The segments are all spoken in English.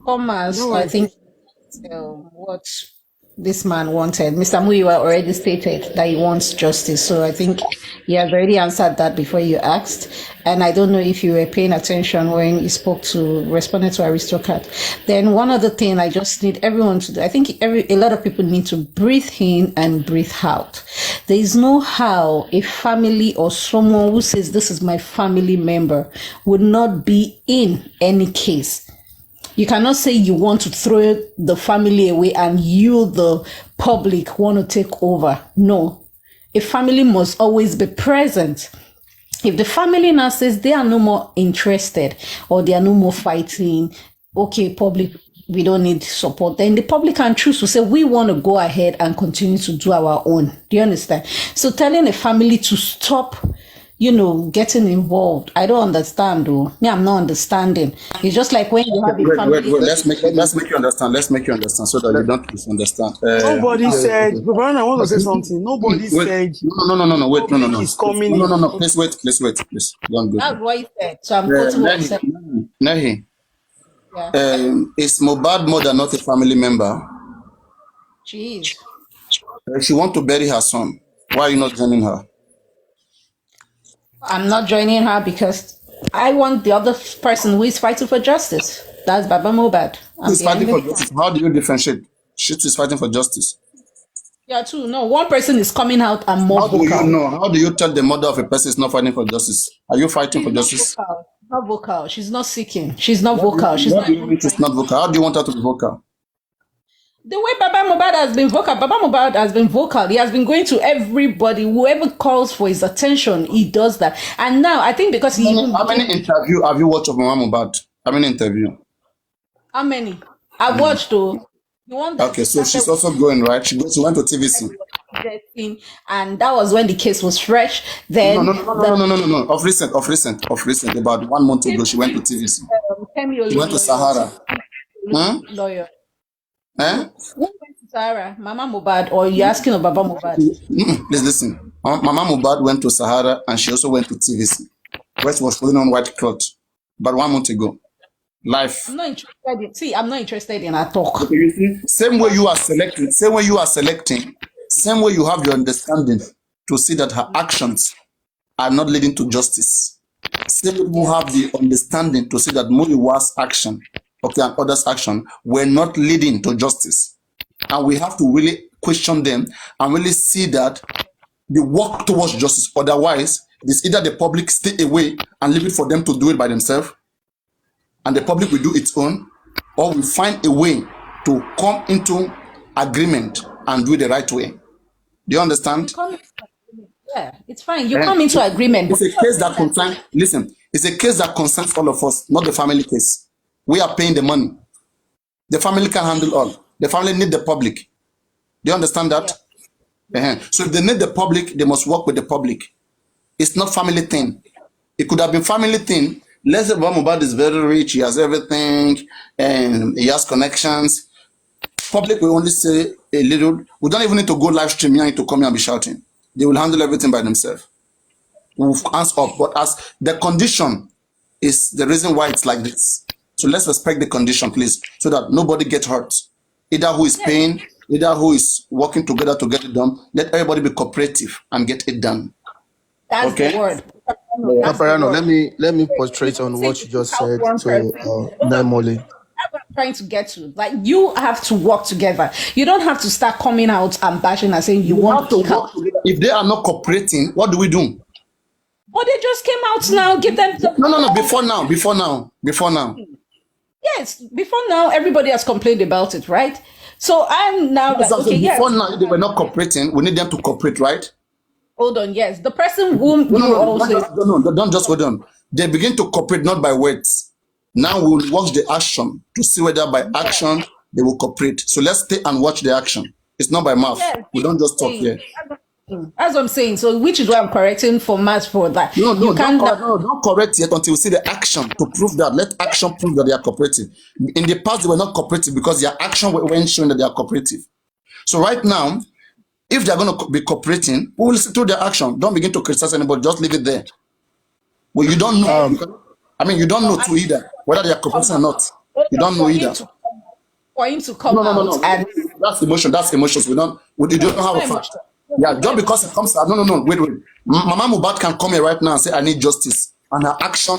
Thomas, No, I think what this man wanted. Mr. Muyiwa already stated that he wants justice. So I think he has already answered that before you asked. And I don't know if you were paying attention when he responded to Aristocrat. Then one other thing I just need everyone to do, I think a lot of people need to breathe in and breathe out. There is no how a family or someone who says this is my family member would not be in any case. You cannot say you want to throw the family away and you, the public, want to take over. No. A family must always be present. If the family now says they are no more interested or they are no more fighting, okay, public, we don't need support, then the public can choose to say, we want to go ahead and continue to do our own. Do you understand? So telling a family to stop getting involved. I don't understand though. Me, I'm not understanding. It's just like when you have a family. Wait. Let's make you understand. Let's make you understand so that you don't misunderstand. nobody said. Brother, I want to say something. Nobody said. No. Wait, no. Public is coming in. No. Please wait. Please. Don't go. That's what he said. So I'm quoting what he said. Nahi, Yeah. is Mohbad mother not a family member? Jeez. She want to bury her son. Why are you not joining her? I'm not joining her because I want the other person who is fighting for justice. That's Baba Mohbad. She's fighting for justice. How do you differentiate? She is fighting for justice. Yeah, true. No, one person is coming out and more How do you vocal. know? How do you tell the mother of a person is not fighting for justice? Are you fighting for justice? Not vocal. She's not seeking. She's not vocal. She's What not. do you mean she's not vocal? How do you want her to be vocal? The way Baba Mohbad has been vocal, Baba Mohbad has been vocal. He has been going to everybody. Whoever calls for his attention, he does that. And now, I think because How many interview have you watched of Mama Mohbad? How many interview? How many? I watched though. The one that Okay, so she's also going, right? She went to TVC. and that was when the case was fresh. Then No. Of recent. About 1 month ago, she went to TVC. She went to Sahara. Lawyer. Eh? Who went to Sahara? Mama Mohbad, or you asking of Baba Mohbad? Please listen. Mama Mohbad went to Sahara and she also went to TVC. West was putting on white cloth about 1 month ago. Life. I'm not interested in. See, I'm not interested in her talk. Okay, you see, same way you are selecting, same way you have your understanding to see that her actions are not leading to justice. Same way you have the understanding to see that Muyiwa's action, okay, and others' action were not leading to justice. And we have to really question them and really see that they work towards justice. Otherwise, it's either the public stay away and leave it for them to do it by themselves, and the public will do its own, or we find a way to come into agreement and do it the right way. Do you understand? Yeah, it's fine. You come into agreement. It's a case that concerns, listen, it's a case that concerns all of us, not the family case. We are paying the money. The family can handle all. The family need the public. Do you understand that? Yeah. So if they need the public, they must work with the public. It's not family thing. It could have been family thing. Let's say Mohbad is very rich, he has everything, and he has connections. Public will only say a little. We don't even need to go live stream here to come here and be shouting. They will handle everything by themselves. We'll answer up. But as the condition is the reason why it's like this. So let's respect the condition, please, so that nobody gets hurt. Either who is paying, either who is working together to get it done. Let everybody be cooperative and get it done. That's the word. Paparano, let me portray on what you just said to Naimole. That's what I'm trying to get to. Like, you have to work together. You don't have to start coming out and bashing and saying you want to work together. If they are not cooperating, what do we do? Oh, they just came out now. Give them. No. Before now. Yes, before now, everybody has complained about it, right? So I'm now like, okay, before now, they were not cooperating. We need them to cooperate, right? Hold on, yes. The person whom don't just hold on. They begin to cooperate not by words. Now we'll watch the action to see whether by action they will cooperate. So let's stay and watch the action. It's not by mouth. Yes, we don't just talk here. That's what I'm saying. So which is why I'm correcting for Matt for that. Don't correct yet until we see the action to prove that. Let action prove that they are cooperative. In the past, they were not cooperative because their action weren't showing that they are cooperative. So right now, if they're going to be cooperating, we will see through their action. Don't begin to criticize anybody. Just leave it there. Well, you don't know. You don't know too either whether they are cooperating or not. You don't know either. For him to come No, no, no, out no. and That's emotion. That's emotions. We don't have a fact. Yeah, just because it comes out. No, no, no. Wait, wait. Mama Mubad can come here right now and say, I need justice. And her action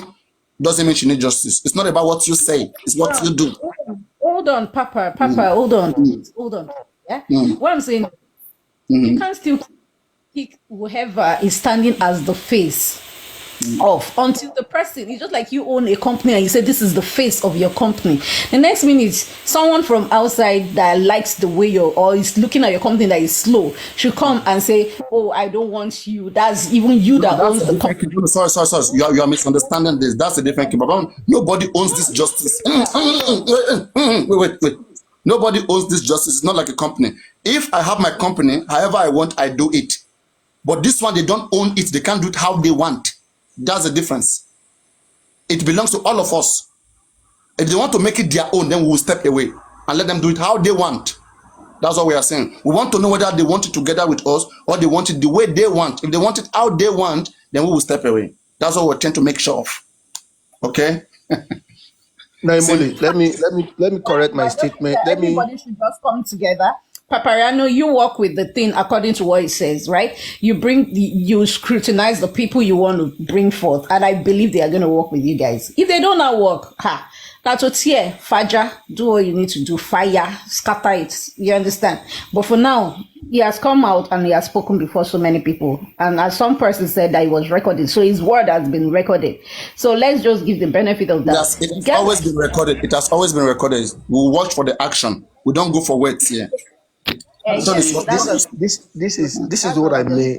doesn't mean she needs justice. It's not about what you say, it's what you do. hold on, Papa, hold on, hold on. Yeah. What I'm saying, you can still pick whoever is standing as the face of until the person, it's just like you own a company and you say this is the face of your company. The next minute, someone from outside that likes the way you're or is looking at your company that is slow should come and say, oh, I don't want you. That's even you that That's owns a the different company. thing. No, sorry, sorry, sorry. You are misunderstanding this. That's a different thing. But nobody owns this justice. Wait, wait, wait. Nobody owns this justice. It's not like a company. If I have my company, however I want, I do it. But this one, they don't own it. They can't do it how they want. That's the difference. It belongs to all of us. If they want to make it their own, then we will step away and let them do it how they want. That's what we are saying. We want to know whether they want it together with us or they want it the way they want. If they want it how they want, then we will step away. That's what we're trying to make sure of. Okay? Naimoli, let me correct my statement. Let me Everybody should just come together. Papariano, you work with the thing according to what it says, right? You scrutinize the people you want to bring forth, and I believe they are going to work with you guys. If they don't now work, that's what's here. Faja, do what you need to do. Fire, scatter it. You understand? But for now, he has come out and he has spoken before so many people. And as some person said that he was recorded, so his word has been recorded. So let's just give the benefit of that. Yes, it has always been recorded. It has always been recorded. We'll watch for the action. We don't go for words here. Action is what this matters. this is what I mean.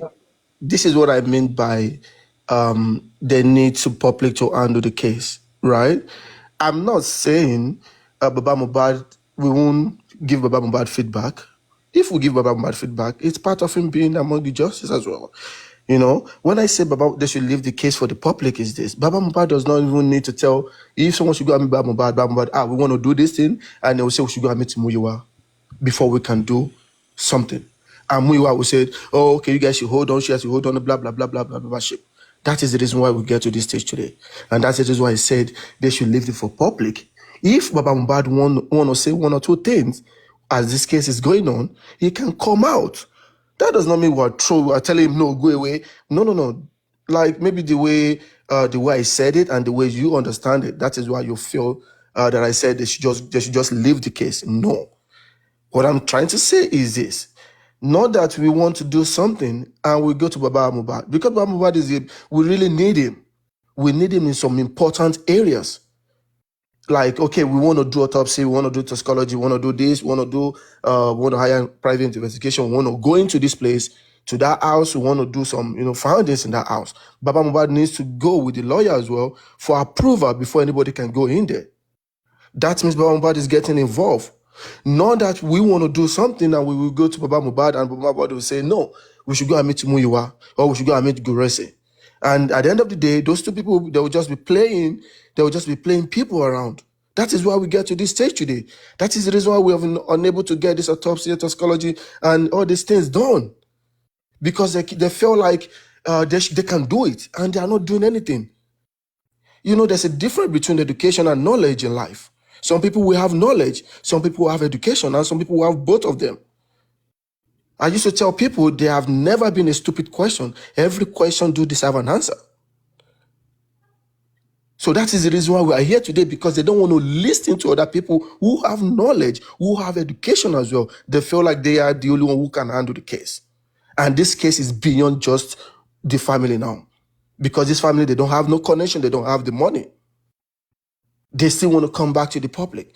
This is what I mean by the need to public to handle the case, right? I'm not saying Baba Mubad, we won't give Baba Mubad feedback. If we give Baba Mubad feedback, it's part of him being among the justice as well. You know, when I say Baba, they should leave the case for the public, is this Baba Mubad does not even need to tell if someone should go and meet Baba Mubad, we want to do this thing, and they will say we should go and meet Muyiwa before we can do something. And Muyiwa will say, oh, okay, you guys should hold on, she has to hold on, blah, blah, blah, blah, blah, blah, shit. That is the reason why we get to this stage today. And that's the reason why I said they should leave it for public. If Baba Mubad want to say one or two things, as this case is going on, he can come out. That does not mean we're telling him, no, go away. No, no, no. Like maybe the way I said it and the way you understand it, that is why you feel that I said they should just leave the case. No. What I'm trying to say is this. Not that we want to do something and we go to Baba Mubad. Because Baba Mubad we really need him. We need him in some important areas. Like, okay, we want to do autopsy, we want to do toxicology, we want to do this, we want to hire private investigation, we want to go into this place, to that house, we want to do some, findings in that house. Baba Mubad needs to go with the lawyer as well for approval before anybody can go in there. That means Baba Mubad is getting involved. Not that we want to do something and we will go to Baba Mubad and Baba Mubad will say, no, we should go and meet Muyiwa or we should go and meet Gurese. And at the end of the day, those two people, they will just be playing people around. That is why we get to this stage today. That is the reason why we have been unable to get this autopsy, toxicology, and all these things done. Because they feel like they can do it and they are not doing anything. There's a difference between education and knowledge in life. Some people will have knowledge, some people will have education, and some people will have both of them. I used to tell people there have never been a stupid question. Every question do deserve an answer. So that is the reason why we are here today, because they don't want to listen to other people who have knowledge, who have education as well. They feel like they are the only one who can handle the case. And this case is beyond just the family now. Because this family, they don't have no connection, they don't have the money. They still want to come back to the public.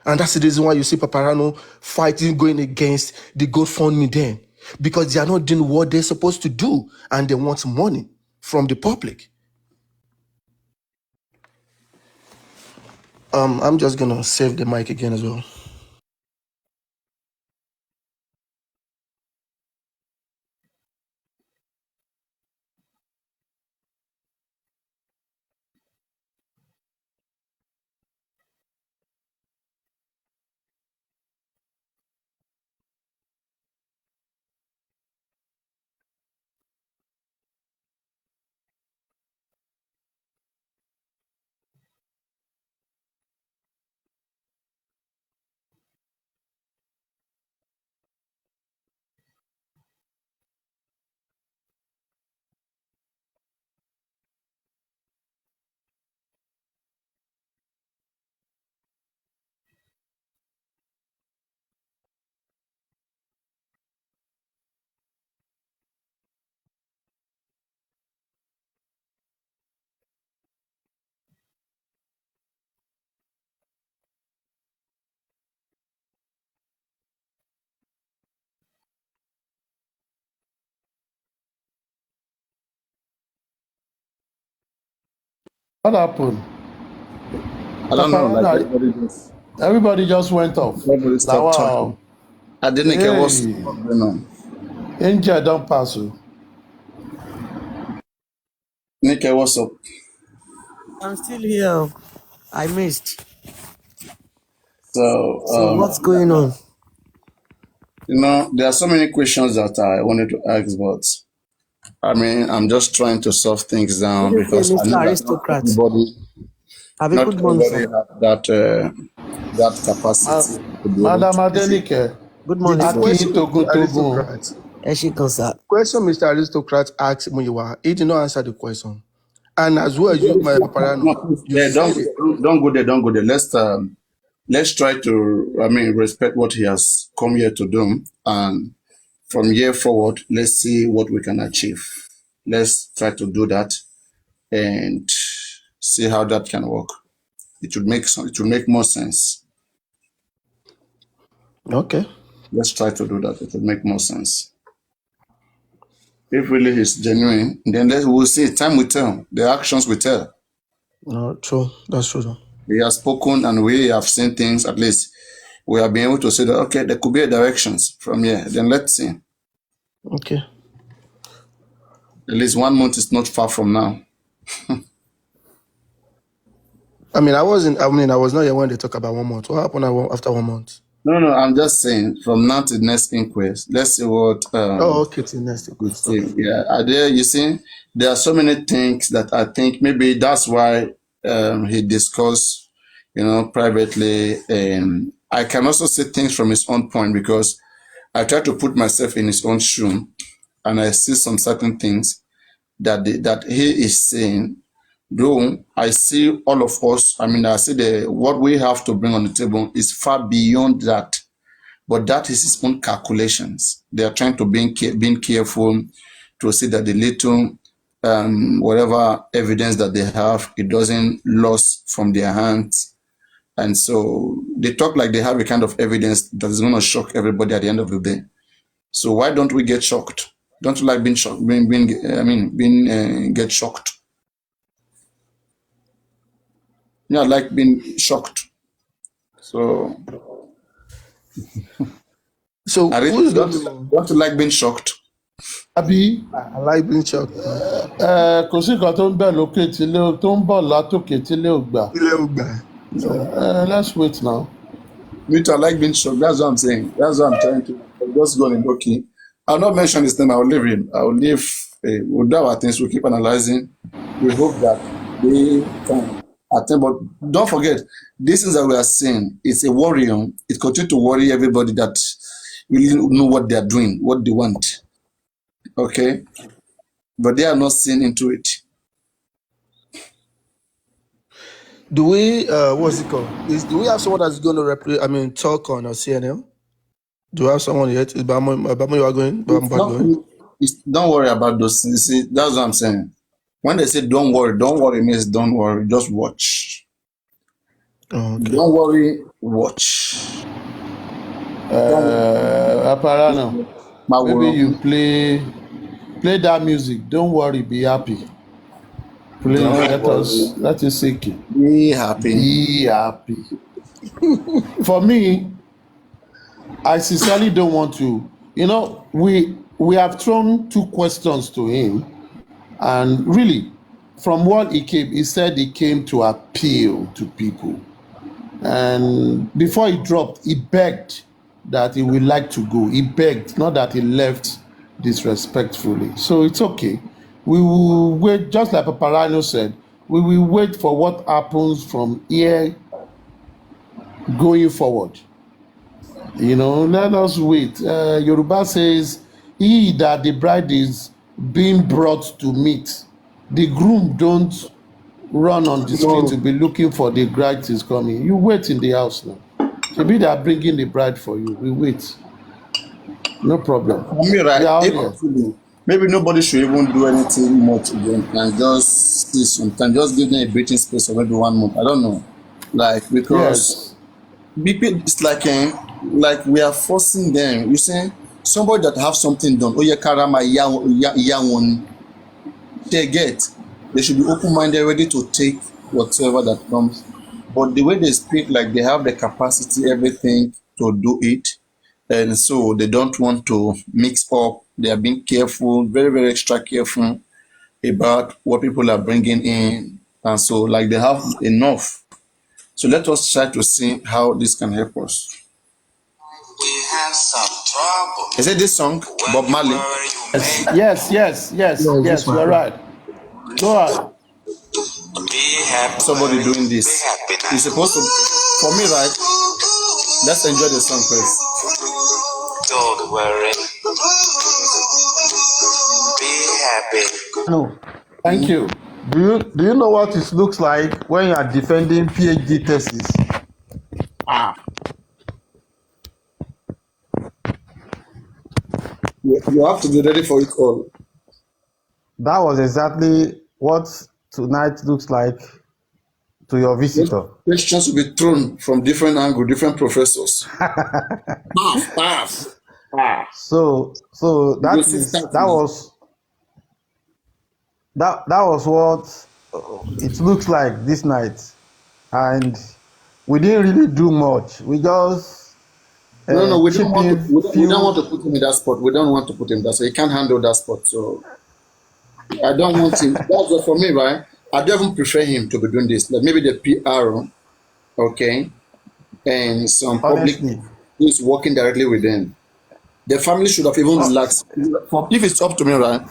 And that's the reason why you see Paparano fighting, going against the GoFundMe then. Because they are not doing what they're supposed to do and they want money from the public. I'm just going to save the mic again as well. What happened? I don't know. Like Paparana, everybody just went off. everybody Now, stopped wow. talking. I didn't care what's Hey, going on. Angel don't pass you. Nick, what's up? I'm still here. I missed. So, So what's going on? there are so many questions that I wanted to ask, but I mean, I'm just trying to solve things down Good evening, because I Mr. know that not Aristocrat. everybody, Have a not good morning, everybody sir. has that capacity to be able Madam to. Adenike, Good The, morning, the sir. question Akin Togun Mr. Togun. Aristocrat, Eshikan, question Mr. Aristocrat asked Muyiwa, he did not answer the question. And as well, you, my Paparano, No, please, you said it. don't go there. Don't go there. Let's try to, I mean, respect what he has come here to do, and from here forward, let's see what we can achieve. Let's try to do that and see how that can work. It would make some. It would make more sense. Okay. Let's try to do that. It would make more sense. If really he's genuine, then we'll see. Time will tell. The actions will tell. No, true. That's true. Though. He has spoken, and we have seen things. At least we have been able to say that okay, there could be a directions from here. Then let's see. Okay. At least 1 month is not far from now. I was not here when they talk about 1 month. What happened after 1 month? No, I'm just saying from now to the next inquest. Let's see what. Okay, till next we week. see. Yeah, you see, there are so many things that I think maybe that's why he discussed, privately. And I can also see things from his own point because I try to put myself in his own shoe, and I see some certain things that he is saying. Though I see all of us, I see what we have to bring on the table is far beyond that. But that is his own calculations. They are trying to being careful to see that the little whatever evidence that they have, it doesn't lose from their hands. And so they talk like they have a kind of evidence that is going to shock everybody at the end of the day. So why don't we get shocked? Don't you like being shocked? Get shocked. Yeah, like being shocked. So who's going don't you like being shocked? Àbí I like being shocked. kò sí nǹkan tó ń bẹ̀ lókè tó ń bọ̀ látòkè tílé ò gbà. Let's wait now. Me too, I like being shocked. That's what I'm saying. That's what I'm trying to just go and okay. I'll not mention his name. I'll leave him. We'll do our things. We'll keep analyzing. We hope that they can attend. But don't forget, this is that we are saying. It's a warrior. It continues to worry everybody that really know what they are doing, what they want. Okay? But they are not seeing into it. Do we, what's it called? Do we have someone that's going to talk on CNL? Do we have someone yet? Is Bamo you are going? Don't worry about those things. See, that's what I'm saying. When they say don't worry means don't worry. Just watch. Oh, okay. Don't worry, watch. Aparano, maybe you play that music. Don't worry, be happy. Please let us seek it. Be happy. Be happy. For me, I sincerely don't want to. We have thrown 2 questions to him, and really, from what he said he came to appeal to people. And before he dropped, he begged that he would like to go. He begged, not that he left disrespectfully. So it's okay. We will wait, just like Paparano said, we will wait for what happens from here going forward. Let us wait. Yoruba says, he that the bride is being brought to meet, the groom don't run on the street to be looking for the bride is coming. You wait in the house now. Maybe they are bringing the bride for you. We wait. No problem. Maybe nobody should even do anything much again and just see sometimes. Just give them a breathing space for maybe 1 month. I don't know. Because it's like we are forcing them. You see, somebody that have something done. Oh yeah, karama young one. They should be open-minded, ready to take whatever that comes. But the way they speak, like they have the capacity, everything to do it. And so they don't want to mix up. They are being careful, very, very extra careful about what people are bringing in. And so, like, they have enough. So let us try to see how this can help us. We have some trouble. Is it this song, Bob Marley? Yes, Yeah, this you're one. right. Go ahead. Be happy. Somebody doing this. Be happy now. You're supposed to, for me, right? Let's enjoy the song first. Don't worry. Be happy. No. Thank you. Do you know what it looks like when you are defending PhD thesis? You have to be ready for it all. That was exactly what tonight looks like to your visitor. Questions will be thrown from different angles, different professors. Pass. So that You see is that that now. was that was what it looks like this night, and we didn't really do much. We just No, we don't chip want to. in We don't want few. to put him in that spot. We don't want to put him there. So he can't handle that spot. So I don't want him. That's what for me, right? I don't even prefer him to be doing this. Like maybe the PR, okay, and some public Honestly, who is working directly with them. The family should have even relaxed. If it's up to me, right?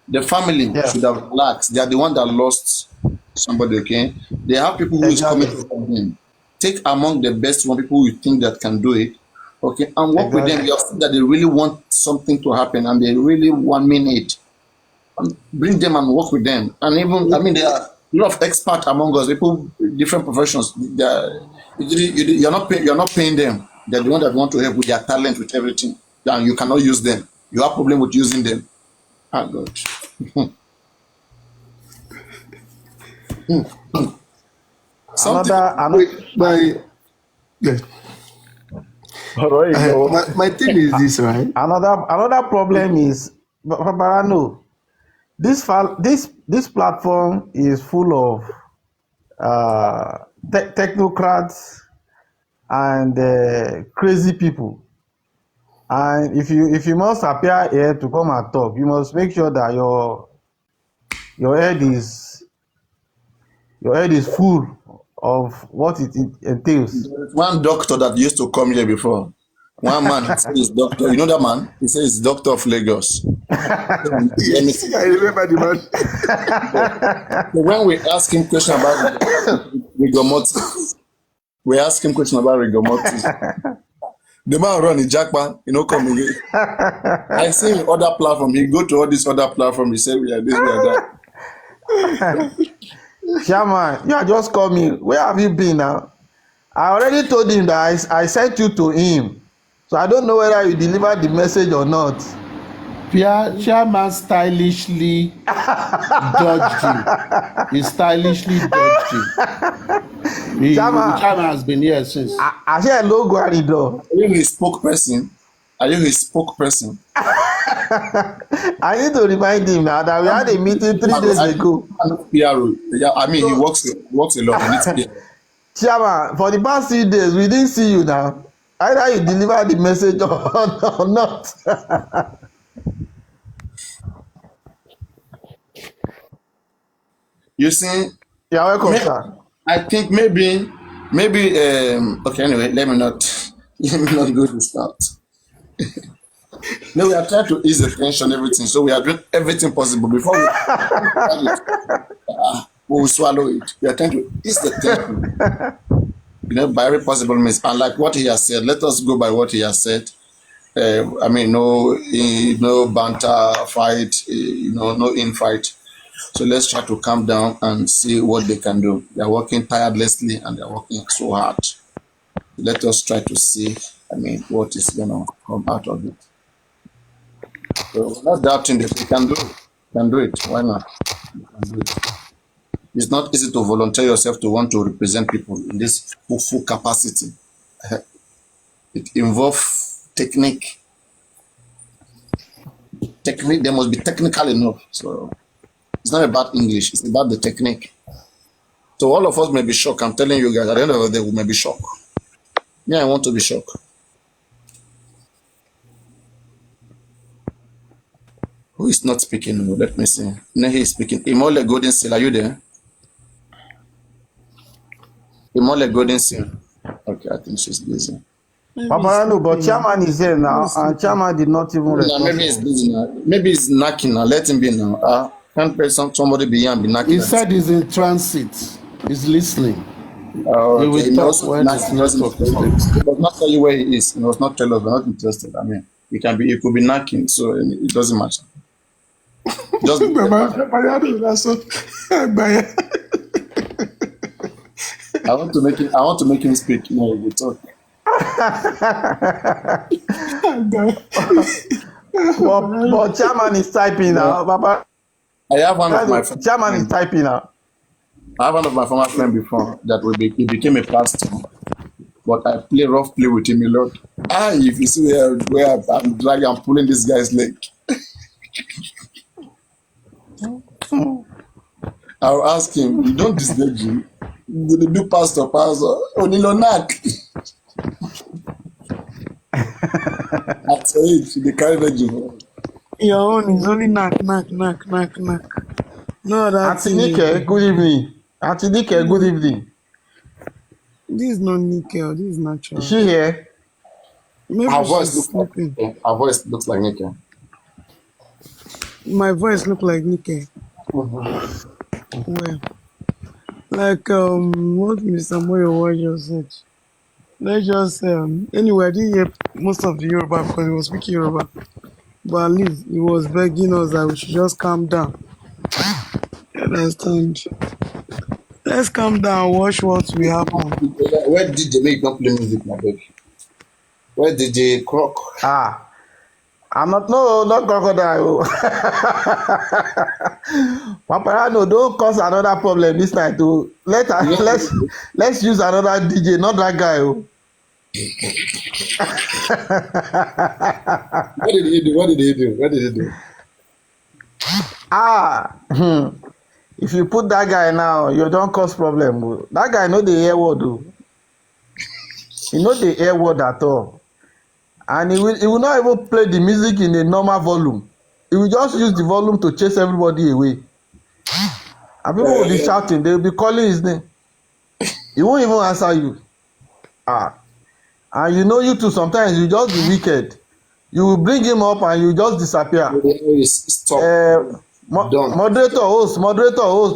The family yeah, should have relaxed. They are the one that lost somebody, okay? They have people who is coming exactly, from them. Take among the best one, people you think that can do it, okay, and work with them. exactly. You have seen that they really want something to happen and they really want it. And bring them and work with them. And even, I mean, there are a lot of experts among us, people, different professions. You're not paying them. They're the one that want to help with their talent, with everything. And you cannot use them. You have problem with using them. Ah, God. Something. Another Yes. my thing is this, right? Another problem is Barano. This platform is full of technocrats and crazy people. And if you must appear here to come and talk, you must make sure that your head is full of what it entails. One doctor that used to come here before. One man, he says he's doctor. You know that man? He says he's doctor of Lagos. Let me see. I remember the man. So when we ask him question about rigor mortis, we ask him question about rigor mortis. The man run in Jackman, come again. I see him other platform. He go to all these other platform. He say we are this, we are that. Shaman, you are just coming. Where have you been now? I already told him that I sent you to him. So I don't know whether you delivered the message or not. Chairman stylishly dodged him. He stylishly dodged him. The Chairman, chairman has been here since. I said hello, Guarido. Are you his spokesperson? Are you his spokesperson? I need to remind him now that we had a meeting 3 days ago. PRO. Yeah, I mean, he works a lot. He needs PR. Chairman, for the past 3 days, we didn't see you now. Either you deliver the message or not. You see, You are welcome, may- sir. I think maybe, okay, anyway, let me not go to start. No, we are trying to ease the tension, everything. So we are doing everything possible before we will swallow it. We are trying to ease the tension, by every possible means. And like what he has said, let us go by what he has said. I mean, no banter fight, no infight. So let's try to calm down and see what they can do. They are working tirelessly and they are working so hard. Let us try to see, what is going to come out of it. So we're not doubting that we can do it. Can do it. Why not? We can do it. It's not easy to volunteer yourself to want to represent people in this full capacity. It involves technique. They must be technical enough. So it's not about English, it's about the technique. So all of us may be shocked. I'm telling you guys, at the end of the day, we may be shocked. Yeah, I want to be shocked. Who is not speaking? Let me see. No, he is speaking. Imole Golden Seal, are you there? Imole Golden Seal. Okay, I think she's busy. Paparano, but chairman is there now, and chairman did not even Yeah, respond. maybe he's busy now. Maybe he's knocking now. Let him be now. Can't pay somebody be here and be knocking. He said he's in transit. He's listening. Oh, He okay. will He talk knows when not, it's he doesn't network. he does not tell you where he is. He does not tell us. We're not interested. I mean, he could be knocking, so it doesn't matter. Just Paparano, that's all. I want to make him speak. You know, we talk. But chairman is typing now. Papa, I have one of my friends. chairman is typing now. I have one of my former friends before that he became a pastor, but I play rough play with him a lot. If you see where I'm dragging, I'm pulling this guy's leg. I'll ask him, you don't disturb him. The do pastor, Onilonak. At your age, they carry virgin. Your own is only knock. No, that's Auntie Nike, good evening. Auntie Nike, good evening. This is not nickel. This is natural. Is she here? Maybe Her voice she's looks like sleeping. her voice looks like Nika. My voice look like Nickel. Well, like what Mr. Moyo just said. Let's just anyway, I didn't hear most of the Yoruba because he was speaking Yoruba. But at least he was begging us that we should just calm down. You understand? Let's calm down and watch what will happen. Where did they make not play music, my baby? Where did they croak? I'm not crocodile. Paparano, don't cause another problem this night. Oh. Let's use another DJ, not that guy. Oh. What did he do? What did he do? What did he do? If you put that guy now, you don't cause problem. Oh. That guy know the air word. Oh. He know the air word at all. And he will not even play the music in a normal volume. He will just use the volume to chase everybody away. And people will be shouting, they will be calling his name. He won't even answer you. And you know you too, sometimes you just be wicked. You will bring him up and you just disappear. Stop. Moderator host,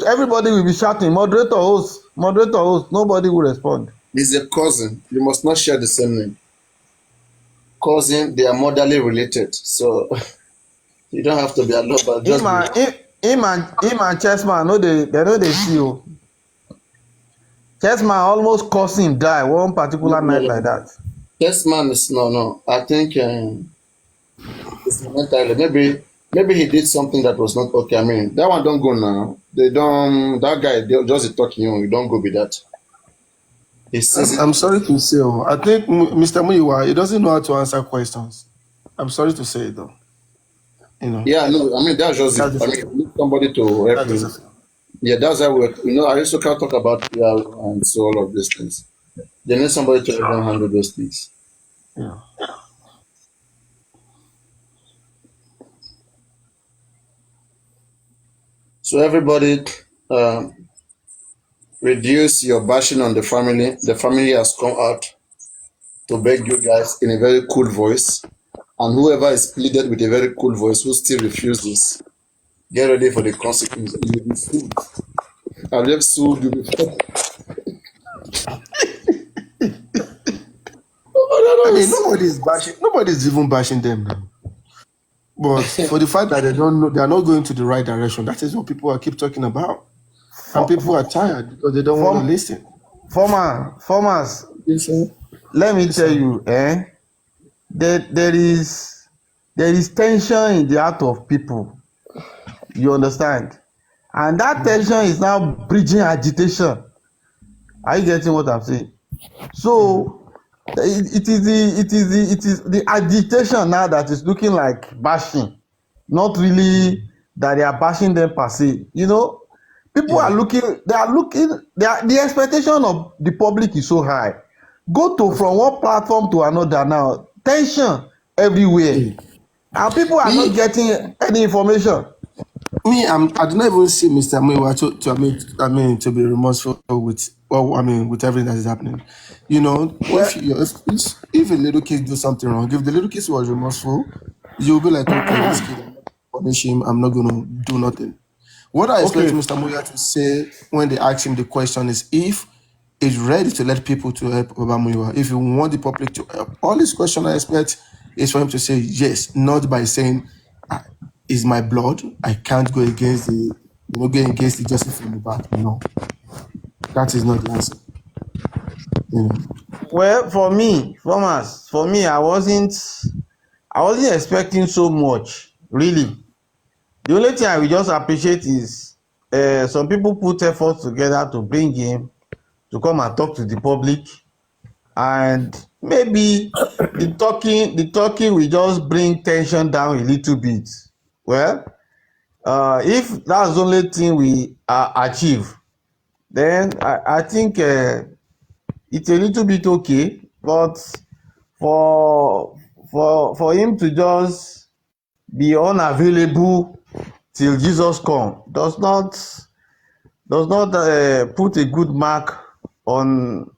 everybody will be shouting, moderator host, nobody will respond. He's a cousin. You must not share the same name. Cousin, they are motherly related, so you don't have to be alone. But just him and Chessman, they know they see you. Chessman almost caused him die one particular night like that. Chessman is no. I think it's mental. Maybe he did something that was not okay. I mean, that one don't go now. That guy they just talking you don't go with that. I'm sorry to say, I think Mr. Muyiwa, he doesn't know how to answer questions. I'm sorry to say it though. You know. Yeah, no, I mean that's just it. I mean, you need somebody to help you. Yeah, that's how we. I also can't talk about and so all of these things. They need somebody to help them handle those things. Yeah. So everybody, reduce your bashing on the family. The family has come out to beg you guys in a very cool voice. And whoever is pleaded with a very cool voice who still refuses, get ready for the consequences. You will be sued. I've just sued you before. I mean, nobody's even bashing them now. But for the fact that they don't know, they are not going to the right direction, that is what people keep talking about. And people are tired because they don't want to listen. Formers, let me tell you, there is tension in the heart of people. You understand? And that tension is now bridging agitation. Are you getting what I'm saying? So it is the agitation now that is looking like bashing, not really that they are bashing them per se. You know, People Yeah. are looking, the expectation of the public is so high. Go to from one platform to another now, tension everywhere, and people are not Me, getting any information. I do not even see Mr. Muiwa to be remorseful with, well, I mean, with everything that is happening. You know, Well, if a little kid do something wrong, if the little kid was remorseful, you'll be like, okay, this kid, I'm not gonna punish him, I'm not gonna do nothing. What I expect okay, Mr. Muiwa to say when they ask him the question is if he's ready to let people to help Baba Muiwa, if you want the public to help. All this question I expect is for him to say yes, not by saying is my blood. I can't go against the justice from the back. No, that is not the answer. You know. well, for me, Thomas, I wasn't expecting so much, really. The only thing I will just appreciate is some people put efforts together to bring him to come and talk to the public, and maybe the talking will just bring tension down a little bit. Well, if that's the only thing we achieve, then I think it's a little bit okay. But for him to just be unavailable till Jesus come does not put a good mark on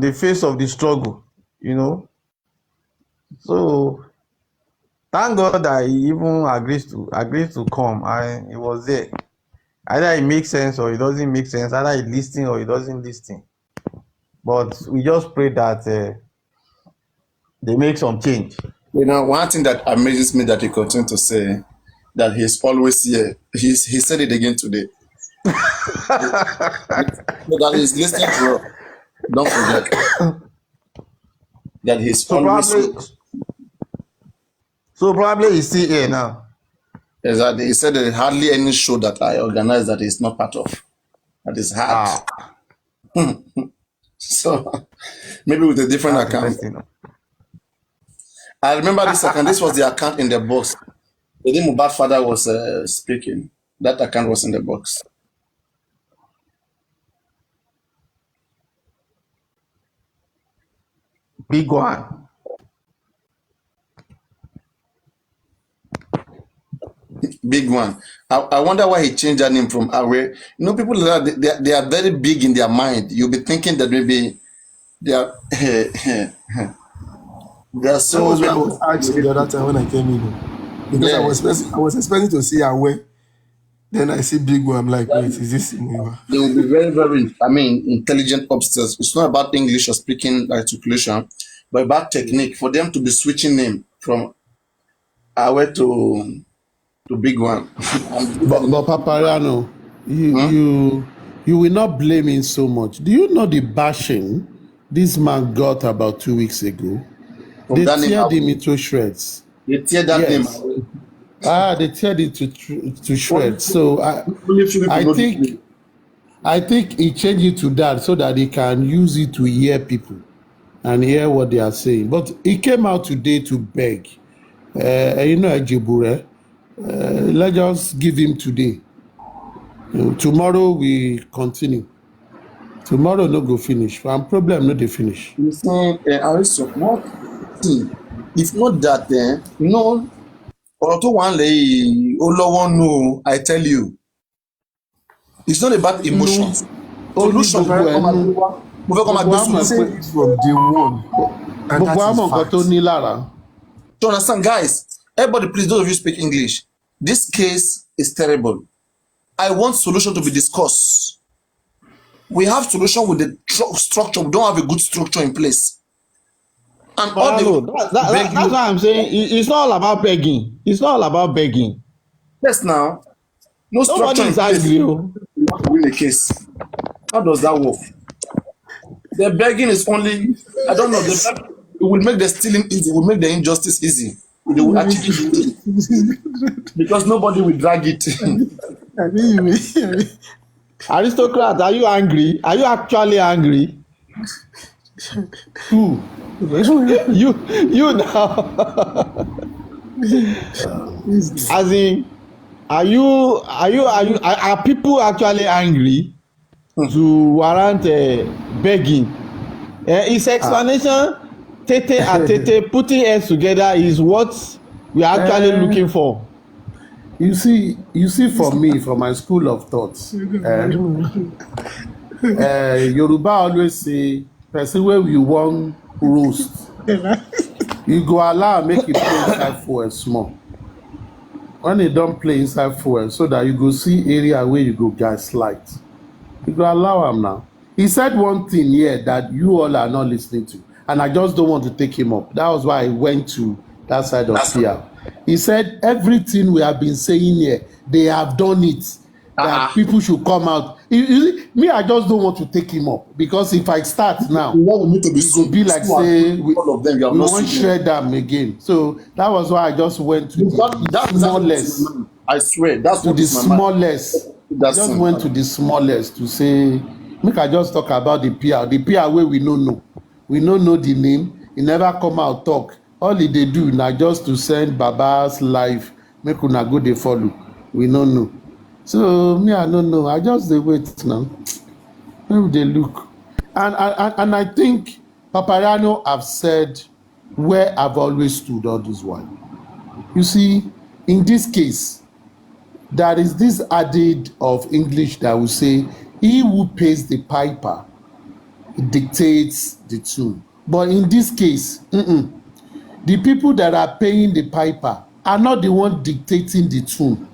the face of the struggle, you know. So thank God that he even agrees to come, and he was there. Either it makes sense or it doesn't make sense. Either he listens or he doesn't listen. But we just pray that they make some change. You know, one thing that amazes me that he continues to say that he's always here. He said it again today. So that he's listening to us. Don't forget that he's So always here. probably he's still here now. Is that he said there is hardly any show that I organize that he's not part of. That is hard. So maybe with a different That's account. interesting. I remember this account. This was the account in the box. The day Mohbad father was speaking. That account was in the box. Big one. Big one. I wonder why he changed that name from Awe. You know, people like that, they are very big in their mind. You'll be thinking that maybe they are they are That so was what I very, was asking the other time when I came in. Because yeah. I was expecting to see Awe. Then I see Big One. I'm like, wait, is this Muiwa? They will be very, very, intelligent upstairs. It's not about English or speaking articulation, but about technique. For them to be switching name from Awe to Big One. But Papariano, you will not blame him so much. Do you know the bashing this man got about 2 weeks ago? From They that name, teared him into shreds. they tear that name Yes. away. They teared it to shreds. So Only few people I know this think name. I think he changed it to that so that he can use it to hear people and hear what they are saying. But he came out today to beg. Ejibure, let's just give him today. Tomorrow we continue. Tomorrow no go finish. And problem no dey finish. You say, Aristo, what thing? If not that, ọ̀rọ̀ tó wà ń lẹ̀ yìí ó lọ́wọ́ nù o, I tell you. It's not about emotions. Ó ní Solution gbogbo ẹ̀ nú. mo fẹ́ kọ́ máa gbé Gbogbo àmọ̀ solution. pé From day one. And gbogbo that is àmọ̀ nǹkan fact. tó ní lára. To understand, guys, everybody, please, those of you speak English, this case is terrible. I want solution to be discussed. We have solution with the structure. We don't have a good structure in place. And all the That's why I'm saying it's not all about begging. It's not all about begging. yes now, no Nobody structure in is place. angry. You have to win a case. How does that work? The begging is only, I don't know, it will make the stealing easy, it will make the injustice easy. They will achieve it because nobody will drag it. Aristocrat, are you angry? Are you actually angry? Who? You now. As in, are people actually angry to warrant begging? His explanation, Tete and Tete putting heads together is what we are actually looking for. You see, for me, from my school of thoughts, Yoruba always say, person where you want roast, you go allow make it play inside fuel small. When they don't play inside fuel, so that you go see area where you go gaslight. You go allow him now. He said one thing here that you all are not listening to, and I just don't want to take him up. That was why I went to that side of PR. He said everything we have been saying here, they have done it. That people should come out. Me, I just don't want to take him up, because if I start now, it will be like say we won't shred them again. So that was why I just went to the smallest. I swear, that's to what the is my mind. smallest. I just went to the smallest to say, make I just talk about the PR. The PR where we don't know. We don't know the name. He never come out talk. All they do now just to send Baba's life. Make una go they follow. We don't know. So me, I don't know. I just they wait now. Maybe they look. And I think Paparano have said where I've always stood all this while. You see, in this case, there is this adage of English that will say, he who pays the piper dictates the tune. But in this case, the people that are paying the piper are not the one dictating the tune.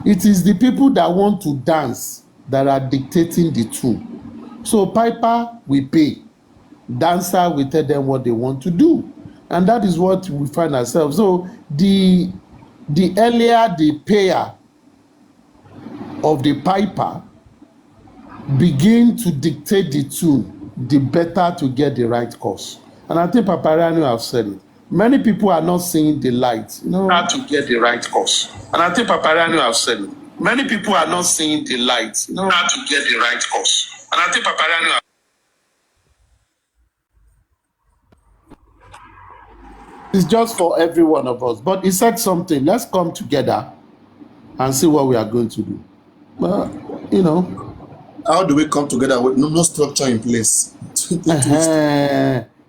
It is the people that want to dance that are dictating the tune. So piper will pay, dancer will tell them what they want to do. And that is what we find ourselves. So the earlier the payer of the piper begin to dictate the tune, the better to get the right course. And I think Paparano have said it. Many people are not seeing the light, how to get the right course. And I think Paparano have said it. Many people are not seeing the light, how to get the right course. And I think Paparano have it's just for every one of us. But he said something. Let's come together and see what we are going to do. Well, How do we come together with no structure in place?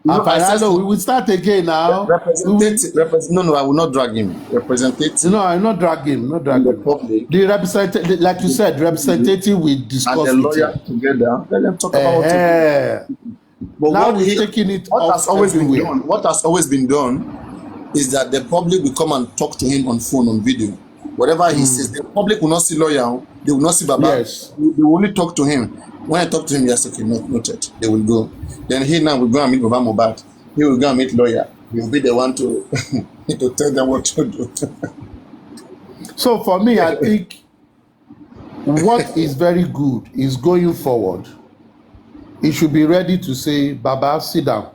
We will start again now. No, I will not drag him. Representative. No, I will not drag him. Not drag him. Public. The representative, like you said, representative will discuss and the lawyer together. Let them talk about it. But now we're taking it what has always everywhere. been done. What has always been done is that the public will come and talk to him on phone, on video. Whatever he says, the public will not see lawyer. They will not see Baba. Yes. They will only talk to him. When I talk to him, yes, okay, noted. They will go. Then he now will go and meet Baba Mohbad. He will go and meet lawyer. He will be the one to to tell them what to do. So for me, I think what is very good is going forward. He should be ready to say, Baba, sit down.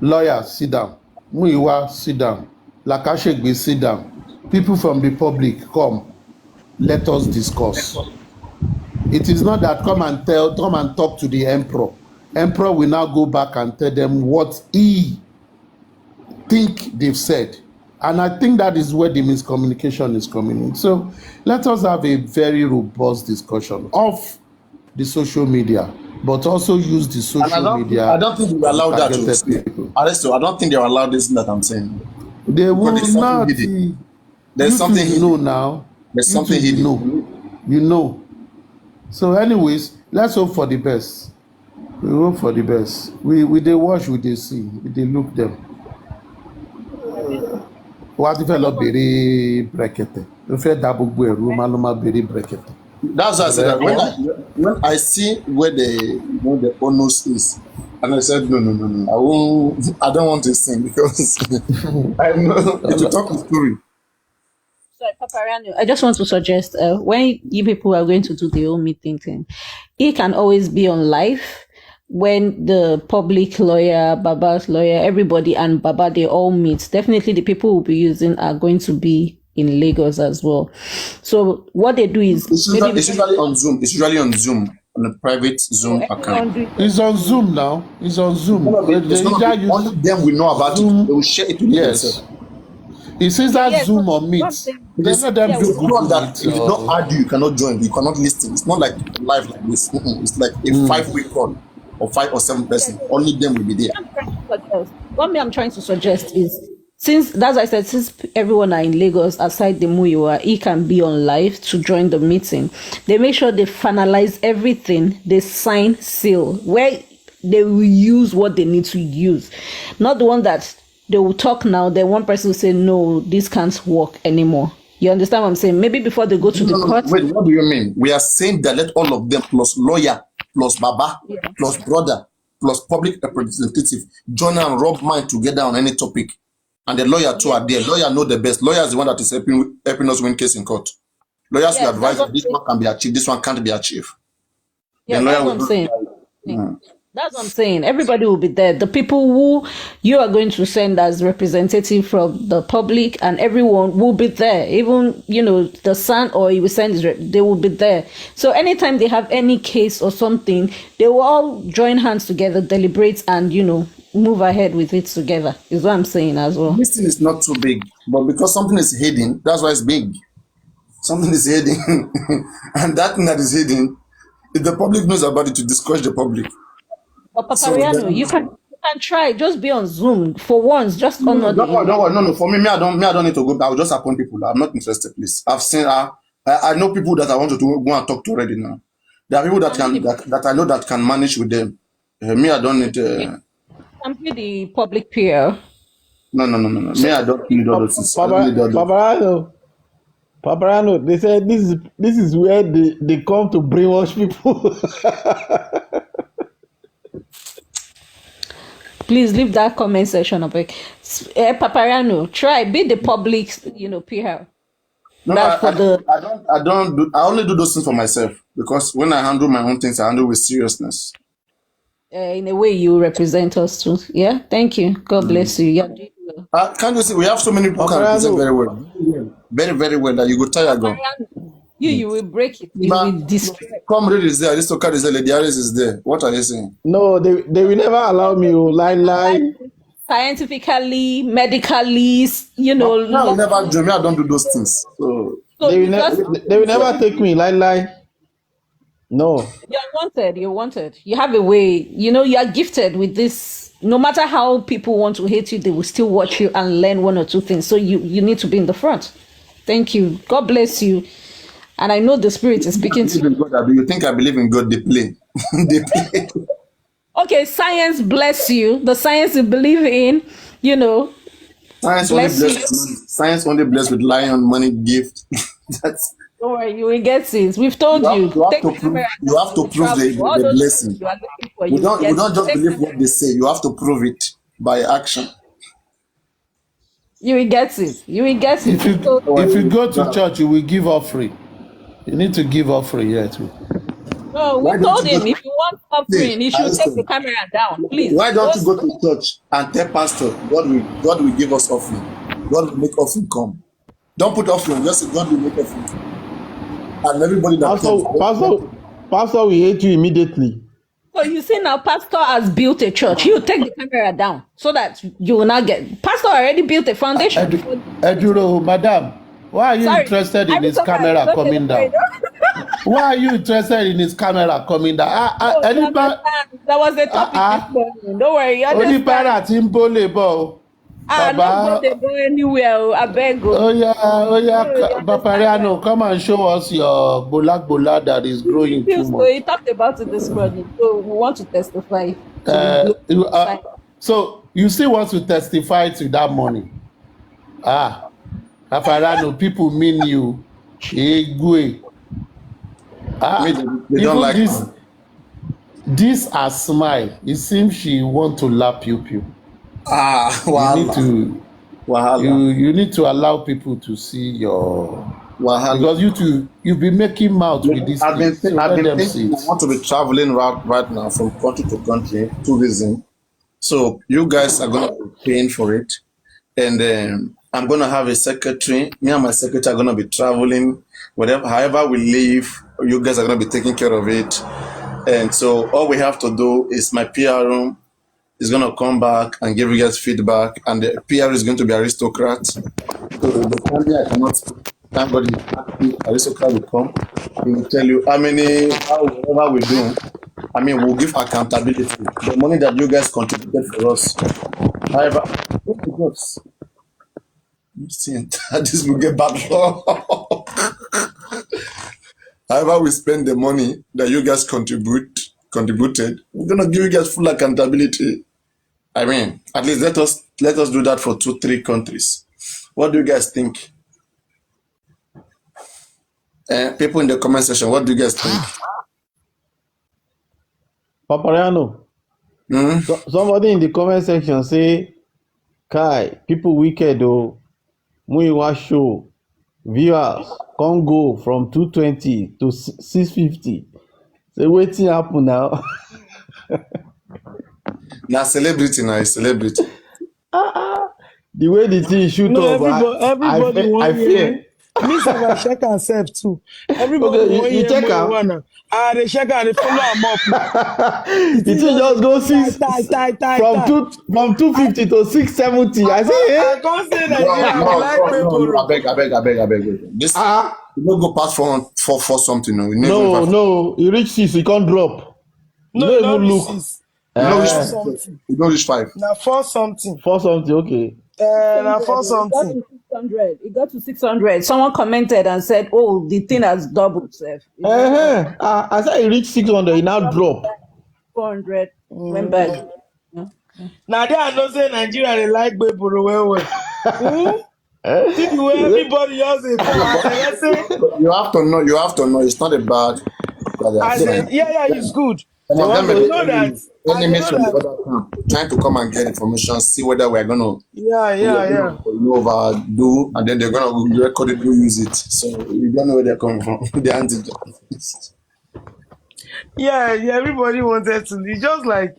Lawyer, sit down. Muyiwa, sit down. Lakashegbe, sit down. People from the public, come. Let us discuss. It is not that come and talk to the emperor. Emperor will now go back and tell them what he think they've said. And I think that is where the miscommunication is coming in. So let us have a very robust discussion of the social media, but also use the social media. I don't think we allow that to Aristo, I don't think they are allowed this that I'm saying. They will not. There's something you know now. There's something he know. So anyways, let's hope for the best. We hope for the best. We they watch, we they see, we they look them. What if I love berry bracket? If I double wear room, I'll berry bracket. That's why I said that when I see where the onus is, and I said no, I don't want to sing because I know it will talk a story. Sorry, Paparano, I just want to suggest when you people are going to do the whole meeting thing, it can always be on live when the public lawyer, Baba's lawyer, everybody and Baba, they all meet. Definitely the people we'll be using are going to be in Lagos as well. So what they do is it's usually on Zoom. It's usually on Zoom, on a private Zoom account. It's on Zoom now. It's on Zoom. Only them will know about it. They will share it with themselves. It's either Yes, Zoom or what Meet. I'm saying, Then let them yeah, do It's Google not that Meet. if you don't argue, you cannot join. You cannot listen. It's not like live like this. It's like a 5-way call or 5 or 7 person. Only them will be there. what I'm trying to suggest is, since that's why I said, since everyone are in Lagos aside the Muyiwa, he can be on live to join the meeting. They make sure they finalize everything, they sign, seal, where they will use what they need to use, not the one that they will talk now. Then one person will say, "No, this can't work anymore." You understand what I'm saying? Maybe before they go to the No, court. wait, what do you mean? We are saying that let all of them plus lawyer, plus Baba, plus brother, plus public representative join and rub mind together on any topic. And the lawyer too are there. Lawyer know the best. Lawyer is the one that is helping us win case in court. Lawyers will Yes, advise that's what that this one can be achieved, this one can't be achieved. Yeah, Then that's lawyer what I'm will saying. Mhm. That's what I'm saying. Everybody will be there. The people who you are going to send as representative from the public, and everyone will be there. Even the son, or you will send they will be there. So anytime they have any case or something, they will all join hands together, deliberate, and move ahead with it together. Is what I'm saying as well. This thing is not too big, but because something is hidden, that's why it's big. Something is hidden, and that thing that is hidden, if the public knows about it, to discourage the public. But So Papariano, then, you can try. Just be on Zoom for once. Just no, honor the don't worry, don't worry. No. For me, I don't need to go. I will just appoint people. I'm not interested, please. I've seen. I know people that I want to go and talk to already now. There are people that that I know that can manage with them. Me, I don't need. Can be the public peer. No. Me, I don't need all those things. I don't need all those. Paparano, they said this is where they come to brainwash people. Please leave that comment section up. Papariano, try be the public, PR. No, That's for the. I don't do. I only do those things for myself, because when I handle my own things, I handle with seriousness. In a way, you represent us too. Yeah, thank you. God bless you. Yeah. Can't you see we have so many people who can represent very well, very very well that you go tire go. You will break it. You will destroy. Comrade is there. Aristocrat is there. Lady Harris is there. What are you saying? No, they will never allow me. Lie. Scientifically, medically, No, I never do. Me, I don't do those things. So They will never take me. Lie. No. You're wanted. You have a way. You are gifted with this. No matter how people want to hate you, they will still watch you and learn one or two things. So you need to be in the front. Thank you. God bless you. And I know the Spirit is speaking to you. God, you think I believe in God? They play. They play. Okay, science bless you. The science you believe in, Science bless only you. blessed. Science only blessed with lion, money, gift. That's. Don't worry, you will get it. We've told you. You have to prove the blessing. You are looking for. We don't just believe what they say. You have to prove it by action. You will get it. You will get it. If you go to church, you will give offering. You need to give offering here too. No, we told him if you want offering, he should take the camera down, please. Why don't you go to church and tell pastor God will give us offering. God will make offering come. Don't put offering. Just say God will make offering come. And everybody that Pastor will hate you immediately. So you see now, pastor has built a church. He'll take the camera down so that you will not get. Pastor already built a foundation. Eduro, madam, why are you interested in his camera coming down? Why are you interested in his camera coming down? That was the topic this morning. Don't worry. Only parrot in Bolebo. Not go anywhere. I beg you. Oh yeah, Papariano, come and show us your bola that is growing too much. So he talked about it this morning. So we want to testify. So you still want to testify to that money? Papariano, people mean you. they don't like this a smile. It seems she want to lap you. You need to allow people to see your because you be making mouth with this. I've been thinking I want to be traveling right now from country to country, tourism. So you guys are gonna be paying for it, and I'm gonna have a secretary. Me and my secretary are gonna be traveling. However we leave, you guys are gonna be taking care of it. And so all we have to do is my PR room is going to come back and give you guys feedback, and the PR is going to be aristocrat. So the family I cannot speak. Thank God he's happy. Aristotle will come. He will tell you whatever we do. I mean, we'll give accountability. The money that you guys contributed for us. However, oh my God, this will get bad. However, we spend the money that you guys contributed, we're gonna give you guys full accountability. I mean, at least let us do that for 2-3 countries. What do you guys think? People in the comment section, what do you guys think? Papariano, somebody in the comment section say, Kai, people wicked though. Muiwa show viewers can't go from 220 to 650. Say waiting happen now. Now celebrity, The way the thing shoot No, up, everybody I fear. Me sef I check myself too. Everybody Okay, you check am. They check out, they follow am up. The thing just go from 250 to 670. I say, I can't say Nigeria like I beg. This you don't go past for something. No, you reach 6, you can't drop. No, You don't even look. You don't reach 5. Now 4 something. 4 something, okay. Now 4 something. It got to 600. Someone commented and said, "Oh, the thing has doubled, sir." I said it reached 600, it now drop. 400 went back. Now they are not saying Nigeria they like Beboro well. See the way everybody else is. You have to know. It's not a bad. I said, yeah, it's good. Some of them know that. enemies from the other camp trying to come and get information, see whether we're gonna overdo, and then they're gonna record it, use it. So you don't know where they're coming from. The antigen. Yeah, everybody wanted to. It's just like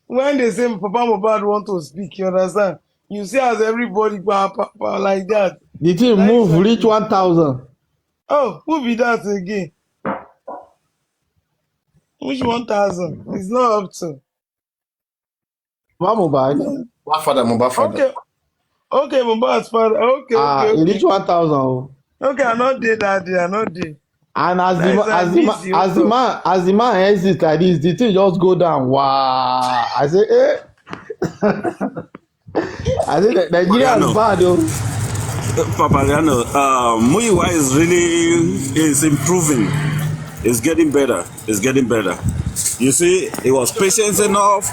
when they say Papa Mohbad want to speak, you understand? You see as everybody like that. The thing move, reach 1,000. Oh, who be that again? Which 1,000? It's not up to. Mohbad. Mohbad father. Okay, Mohbad's father. Okay. It reach 1,000. Okay, I not did that day. I not did. And as the man exit like this, the thing just go down. Wow! I say, I say Nigeria is bad though. Papariano, Muyiwa is improving. It's getting better. You see, he was patient enough,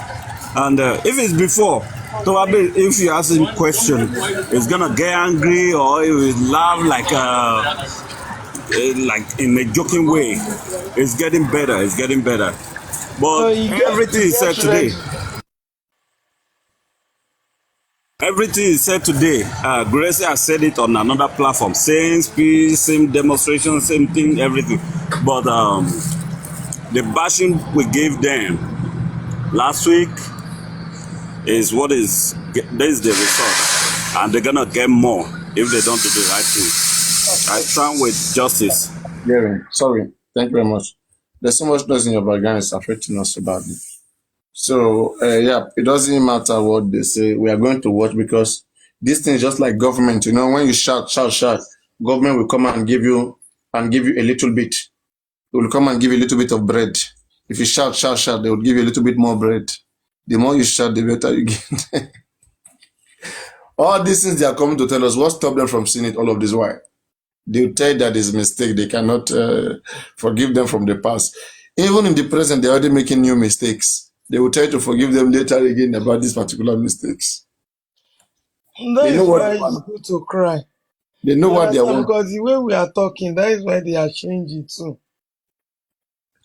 and if it's before, probably if you ask him question, he's gonna get angry or he will laugh like in a joking way. It's getting better. But everything is said today. Everything is said today. Gracie has said it on another platform. Same speech, same demonstration, same thing, everything. But the bashing we gave them last week is the result. And they're gonna get more if they don't do the right thing. I stand with justice. Gary, sorry. Thank you very much. There's so much noise in your background, it's affecting us so badly. So, it doesn't matter what they say. We are going to watch because this thing is just like government. You know, when you shout, government will come and give you a little bit. They will come and give you a little bit of bread. If you shout, they will give you a little bit more bread. The more you shout, the better you get. All these things they are coming to tell us. What stopped them from seeing it all of this while? They will tell you that it's a mistake. They cannot forgive them from the past. Even in the present, they're already making new mistakes. They will try to forgive them later again about these particular mistakes. That is why it's good to cry. They know what they want. Because the way we are talking, that is why they are changing too.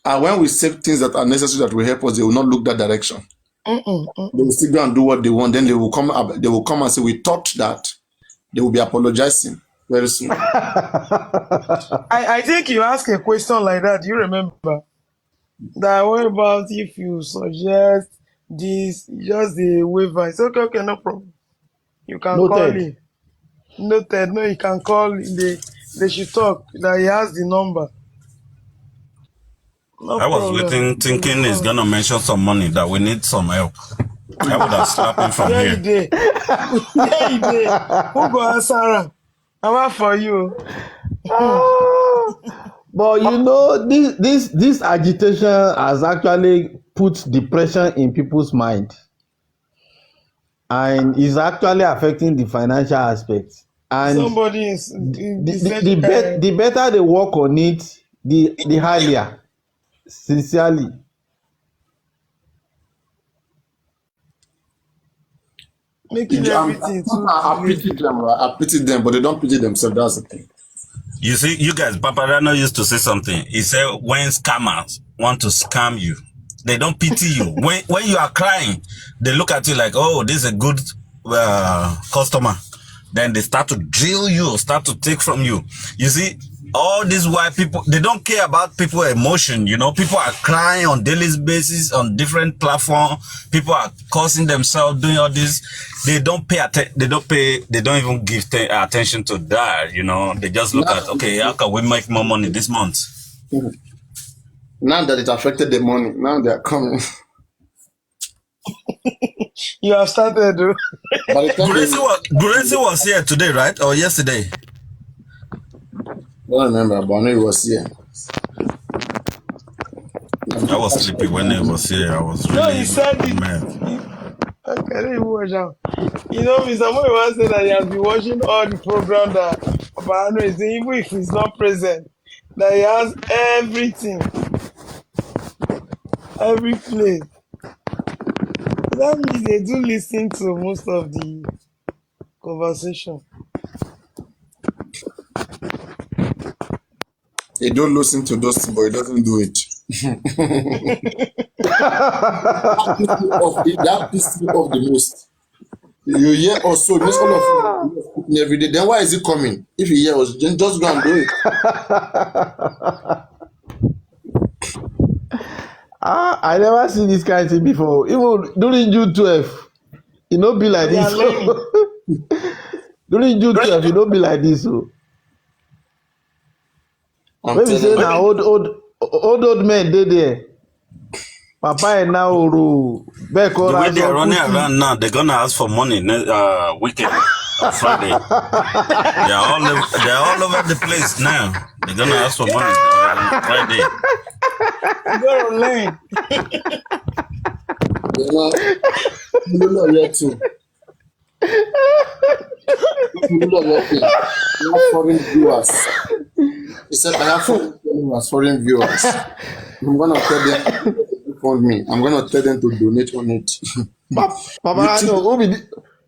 And when we say things that are necessary that will help us, they will not look that direction. They will still go and do what they want. Then they will come and say, we thought that. They will be apologizing very soon. I think you asked a question like that. You remember? That what about if you suggest this, just the waiver? It's okay, no problem. You can call him. Noted. No, you can call. They should talk. That he has the number. No I was problem. thinking he's gonna mention some money that we need some help. I would have slapped him from here. Who go answer? I'm out for you. But you know, this agitation has actually put depression in people's mind, and is actually affecting the financial aspect. And Somebody is the better they work on it, the higher. Sincerely. making everything too I pity them, right? I pity them, but they don't pity themselves. That's the thing. You see, you guys, Paparano used to say something. He said, when scammers want to scam you, they don't pity you. When you are crying, they look at you like, oh, this is a good customer. Then they start to drill you, start to take from you. You see, all these white people, they don't care about people's emotion. You know, people are crying on daily basis on different platforms. People are causing themselves doing all this. They don't pay attention. They don't even give attention to that. You know, they just look at, okay, how can we make more money this month? Now that it affected the money, now they are coming. You have started, though. Gracie was here today, right? Or yesterday? I don't remember, but I know he was here. I was sleepy when he was here. I was really No, he said it. Okay, let me watch out. You know, Mr. Moyo said that he has been watching all the program that Paparano is saying, even if he's not present, that he has everything. Every place. That means they do listen to most of the conversation. He don't listen to those things, but he doesn't do it. That pisses me off the most. You hear also, this all of you every day. Then why is he coming? If you hear us, just go and do it. I never seen this kind of thing before. Even during June 12, it not be like this. During June 12, it not be like this. So. Maybe say now old men they there. Papa and now the way they are running around now, they're gonna ask for money weekend Friday. they are all over the place now. They're gonna ask for money Friday. Go online. You know here too. You have foreign viewers. He said, I have foreign viewers. I'm gonna tell them to fund me. I'm gonna tell them to donate on it. Papa, no,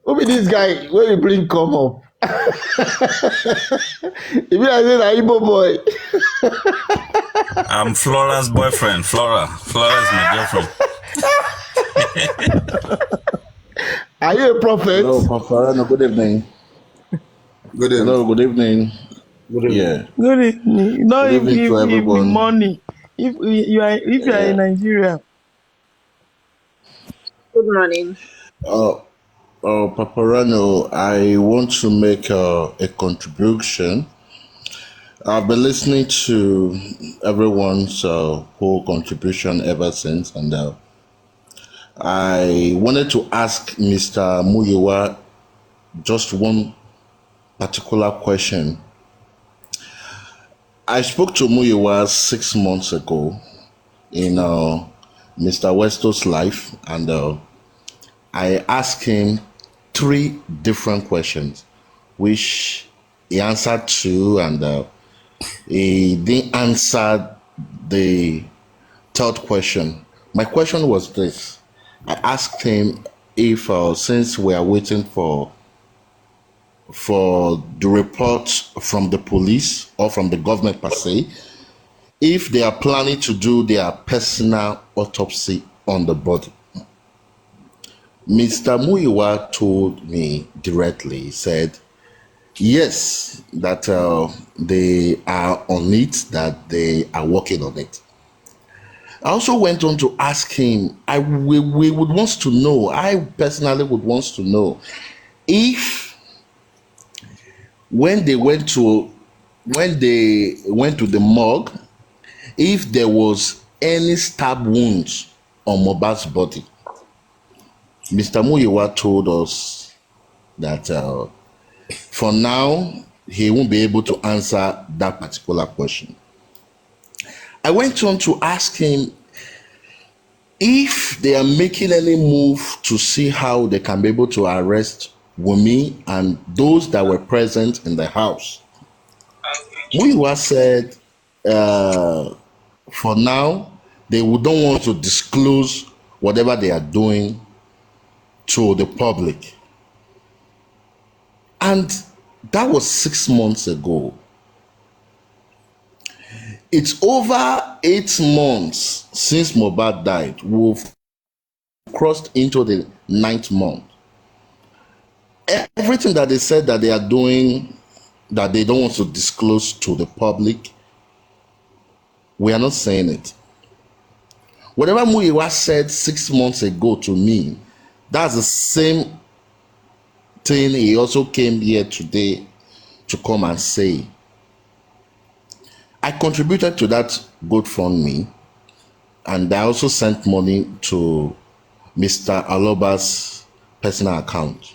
who be this guy when we bring come up? If you like an Igbo boy. I'm Flora's boyfriend. Flora is my girlfriend. Are you a prophet? Hello, Papa. No, good evening. Good evening. Hello, good evening. Good evening. Yeah. Good evening. Not Good evening if to everyone. money. If you are in Nigeria. Good morning. Paparano, I want to make a contribution. I've been listening to everyone's whole contribution ever since, and I wanted to ask Mr. Muyiwa just one particular question. I spoke to Muyiwa 6 months ago in Mr. Westo's life, and I asked him 3 different questions, which he answered 2, and he didn't answer the 3rd question. My question was this. I asked him if, since we are waiting for the report from the police or from the government per se, if they are planning to do their personal autopsy on the body. Mr. Muyiwa told me directly, he said, yes, that they are on it, that they are working on it. I also went on to ask him, we would want to know, I personally would want to know, if when they went to the morgue, if there was any stab wounds on Mohbad's body. Mr. Muyiwa told us that for now, he won't be able to answer that particular question. I went on to ask him if they are making any move to see how they can be able to arrest Wumi and those that were present in the house. Muyiwa said, for now, they don't want to disclose whatever they are doing to the public. And that was 6 months ago. It's over 8 months since Mohbad died. We've crossed into the 9th month. Everything that they said that they are doing, that they don't want to disclose to the public, we are not saying it. Whatever Muyiwa said 6 months ago to me, that's the same thing he also came here today to come and say. I contributed to that GoFundMe, and I also sent money to Mr. Aloba's personal account.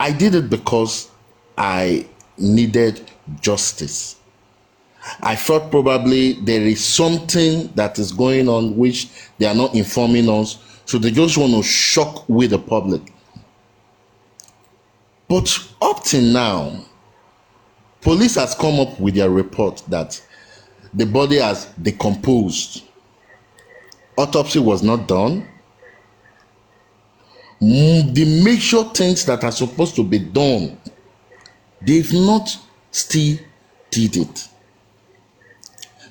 I did it because I needed justice. I thought probably there is something that is going on which they are not informing us, so they just want to shock with the public. But up till now, police has come up with their report that the body has decomposed. Autopsy was not done. The major things that are supposed to be done, they've not still did it.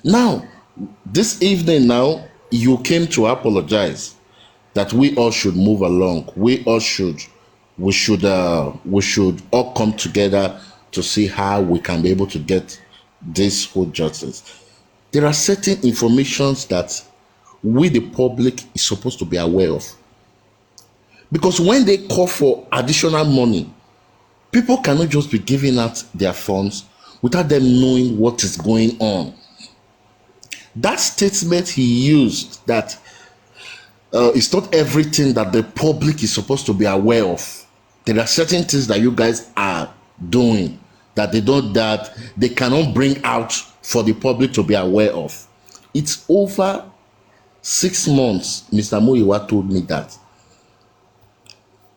Now, this evening now, you came to apologize that we all should move along. We should all come together to see how we can be able to get this whole justice. There are certain informations that we, the public, is supposed to be aware of. Because when they call for additional money, people cannot just be giving out their funds without them knowing what is going on. That statement he used, that it's not everything that the public is supposed to be aware of. There are certain things that you guys are doing that they cannot bring out for the public to be aware of. It's over 6 months, Mr. Muyiwa told me that.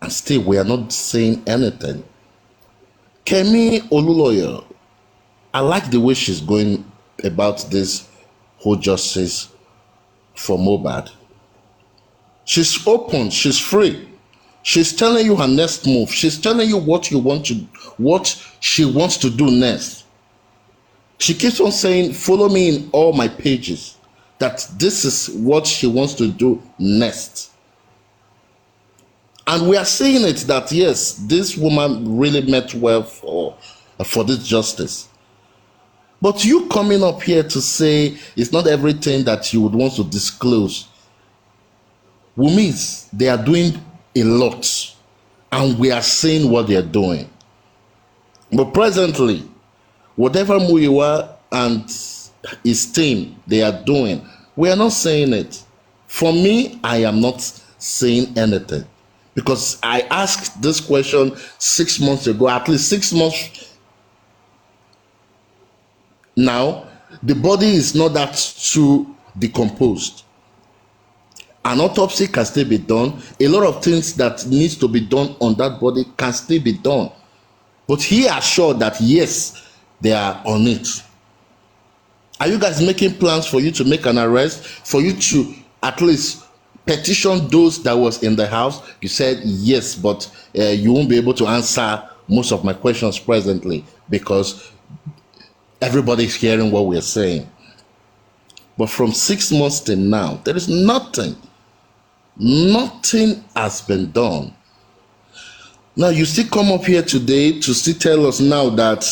And still, we are not saying anything. Kemi Oluloyo, I like the way she's going about this whole justice for Mohbad. She's open, she's free. She's telling you her next move. She's telling you what she wants to do next. She keeps on saying, follow me in all my pages, that this is what she wants to do next. And we are seeing it that, yes, this woman really meant well for this justice. But you coming up here to say it's not everything that you would want to disclose. Wumis, they are doing a lot, and we are seeing what they are doing. But presently, whatever Muyiwa and his team they are doing, we are not saying it. For me, I am not saying anything, because I asked this question 6 months ago, at least 6 months now. The body is not that too decomposed. An autopsy can still be done. A lot of things that needs to be done on that body can still be done. But he assured that yes, they are on it. Are you guys making plans for you to make an arrest, for you to at least petition those that was in the house? You said yes, but you won't be able to answer most of my questions presently because everybody's hearing what we're saying. But from 6 months to now, there is nothing. Nothing has been done. Now, you still come up here today to still tell us now that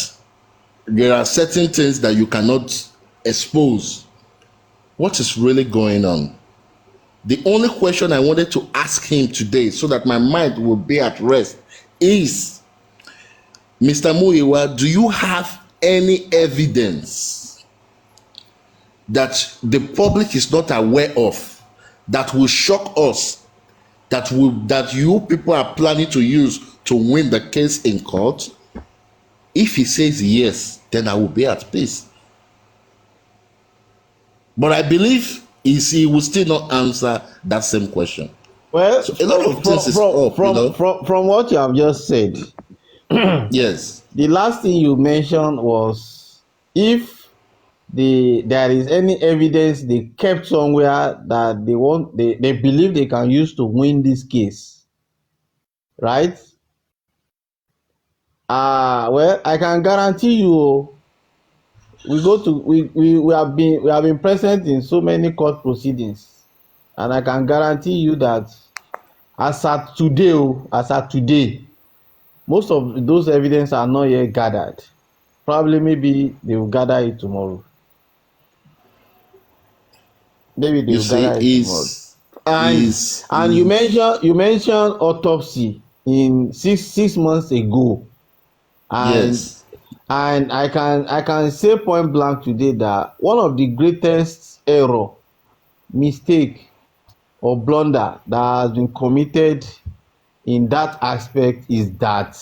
there are certain things that you cannot expose. What is really going on? The only question I wanted to ask him today, so that my mind will be at rest, is, Mr. Muyiwa, do you have any evidence that the public is not aware of, that will shock us, that you people are planning to use to win the case in court? If he says yes, then I will be at peace. But I believe he will still not answer that same question. Well, So a lot of things is up, from what you have just said, Yes. the last thing you mentioned was if there is any evidence they kept somewhere that they believe they can use to win this case, right? Well, I can guarantee you, we have been present in so many court proceedings, and I can guarantee you that as at today, most of those evidence are not yet gathered. Probably, maybe they will gather it tomorrow. You see, And you mentioned autopsy in six months ago, and yes. and I can say point blank today that one of the greatest error, mistake, or blunder that has been committed in that aspect is that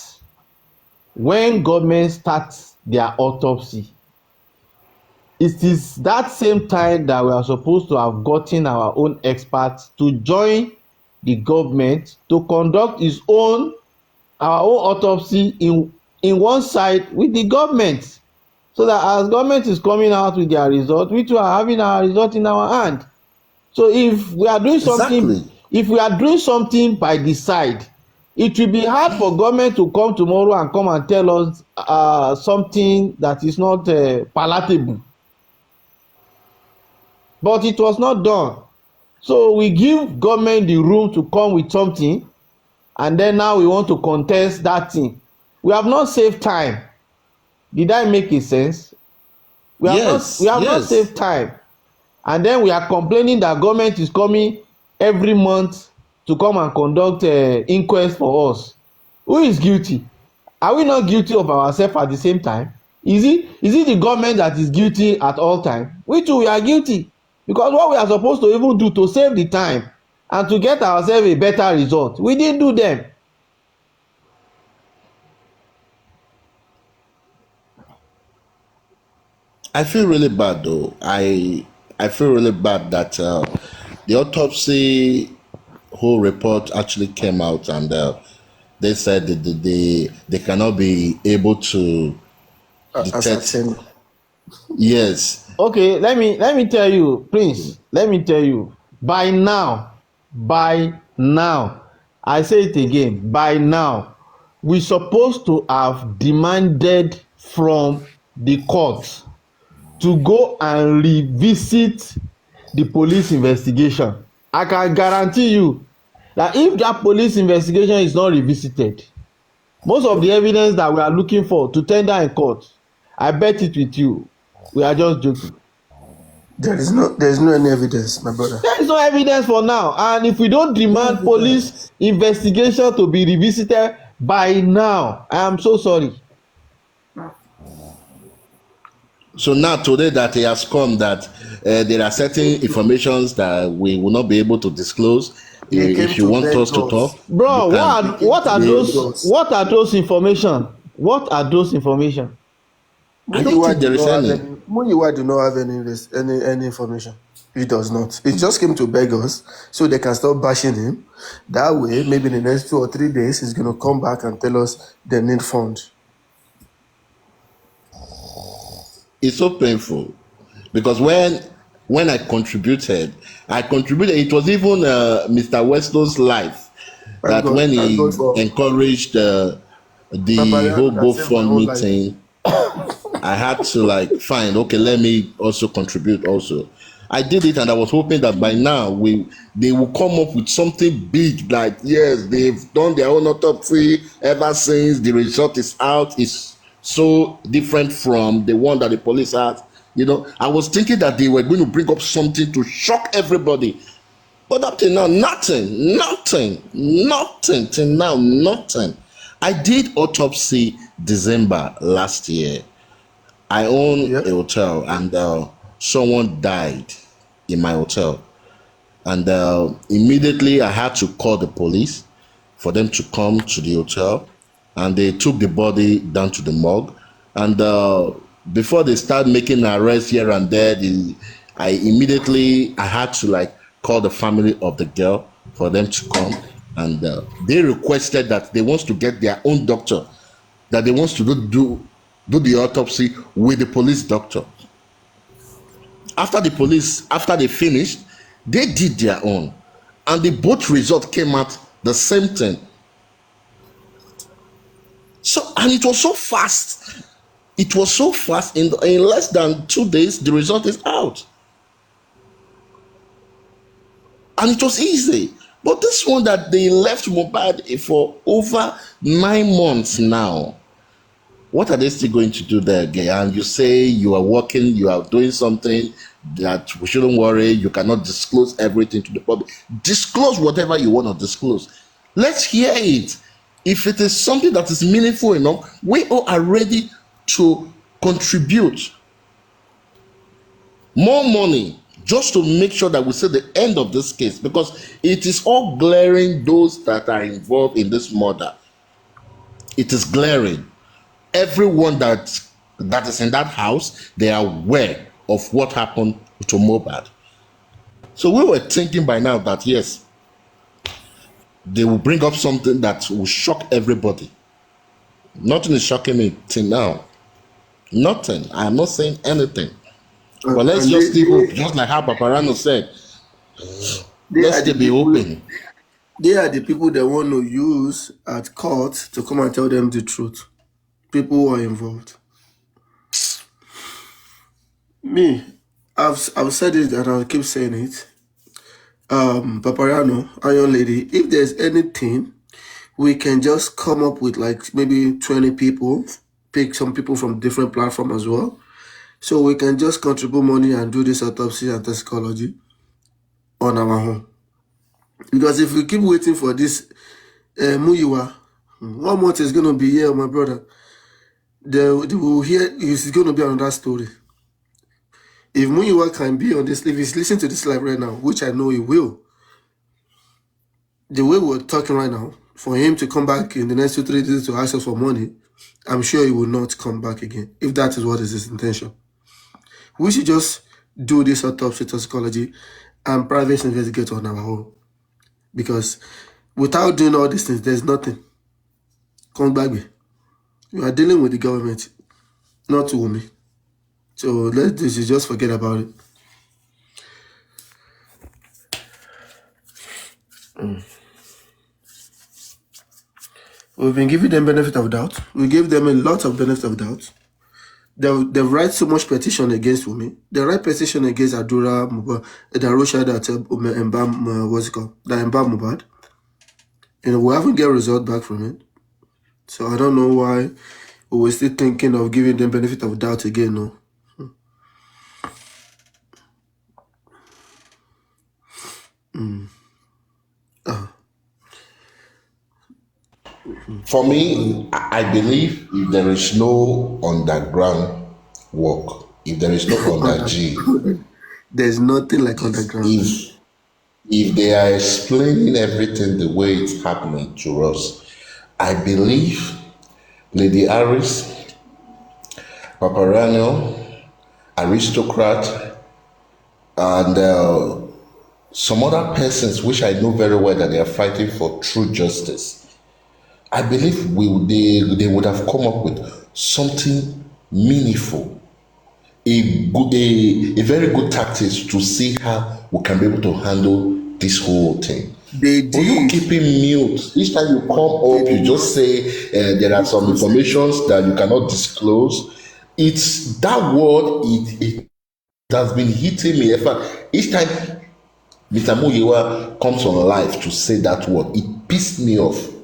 when government starts their autopsy, it is that same time that we are supposed to have gotten our own experts to join the government to conduct our own autopsy in one side with the government, so that as government is coming out with their result, we too are having our result in our hand. So if we are doing something by the side, it will be hard for government to come tomorrow and come and tell us something that is not palatable. But it was not done. So we give government the room to come with something, and then now we want to contest that thing. We have not saved time. Did I make it sense? We have not saved time. And then we are complaining that government is coming every month to come and conduct inquest for us. Who is guilty? Are we not guilty of ourselves at the same time? Is it the government that is guilty at all times? We too, we are guilty. Because what we are supposed to even do to save the time and to get ourselves a better result, we didn't do them. I feel really bad though. I feel really bad that the autopsy whole report actually came out, and they said that they cannot be able to detect. Ascertain. Yes. Okay, let me tell you, Prince. Let me tell you. By now, I say it again. By now, we supposed to have demanded from the court to go and revisit the police investigation. I can guarantee you that if that police investigation is not revisited, most of the evidence that we are looking for to tender in court, I bet it with you, we are just joking. There is no any evidence, my brother. There is no evidence for now, and if we don't demand police investigation to be revisited by now, I am so sorry. So now today that he has come, that there are certain informations that we will not be able to disclose. If you want us to talk, bro, what are those information? What are those information? I don't think there is any. Muyiwa do not have any information. He does not. He just came to beg us so they can stop bashing him. That way, maybe in the next 2 or 3 days, he's going to come back and tell us they need funds. It's so painful because when I contributed, it was even Mr. Westlow's life that when he encouraged the whole GoFundMe thing, I had to fine, okay, let me also contribute also. I did it, and I was hoping that by now they will come up with something big, like, yes, they've done their own autopsy ever since the result is out. It's so different from the one that the police had. I was thinking that they were going to bring up something to shock everybody. But up till now, nothing. Till now, nothing. I did autopsy December last year. I own a hotel, and someone died in my hotel. And immediately I had to call the police for them to come to the hotel. And they took the body down to the morgue. And before they start making arrests here and there, I had to like call the family of the girl for them to come, and they requested that they want to get their own doctor, that they want to do the autopsy with the police doctor. After they finished, they did their own, and the both result came out the same thing. So, and it was so fast. It was so fast. In less than 2 days, the result is out. And it was easy. But this one that they left Mohbad for over 9 months now, what are they still going to do there again? And you say you are working, you are doing something that we shouldn't worry, you cannot disclose everything to the public. Disclose whatever you want to disclose. Let's hear it. If it is something that is meaningful enough, we all are ready to contribute more money just to make sure that we see the end of this case, because it is all glaring those that are involved in this murder. It is glaring. Everyone that is in that house, they are aware of what happened to Mohbad. So we were thinking by now that yes, they will bring up something that will shock everybody. Nothing is shocking me till now. Nothing. I am not saying anything. But let's just keep open, just like how Paparano said. Let's be open. They are the people that want to use at court to come and tell them the truth. People who are involved. Me, I've said it and I'll keep saying it. Paparano, Iron Lady, if there's anything, we can just come up with like maybe 20 people, pick some people from different platforms as well. So we can just contribute money and do this autopsy and toxicology on our own. Because if we keep waiting for this Muyiwa, 1 month is going to be here, my brother. They will hear, it's going to be another story. If Muyiwa can be on this, if he's listening to this live right now, which I know he will, the way we're talking right now, for him to come back in the next 2-3 days to ask us for money, I'm sure he will not come back again, if that is what is his intention. We should just do this autopsy toxicology and private investigate on our own. Because without doing all these things, there's nothing. Come back. You are dealing with the government, not Wumi. So let's just forget about it. We've been giving them benefit of doubt. We gave them a lot of benefit of doubt. They write so much petition against Wumi. They write petition against Adura, Darusha, that what's it called? That embalm Mohbad. And we haven't get a result back from it. So I don't know why we're still thinking of giving them benefit of doubt again. No. For me, I believe if there is no underground work, if there is no under-G, there's nothing like underground. If they are explaining everything the way it's happening to us, I believe Lady Harris, Paparano, Aristocrat, and some other persons which I know very well that they are fighting for true justice, I believe they would have come up with something meaningful, a very good tactics to see how we can be able to handle this whole thing. They did. You keeping mute. Each time you come up, you just say there are some informations that you cannot disclose. It's that word. It has been hitting me. In fact, each time Mr. Muyiwa comes on live to say that word, it pissed me off.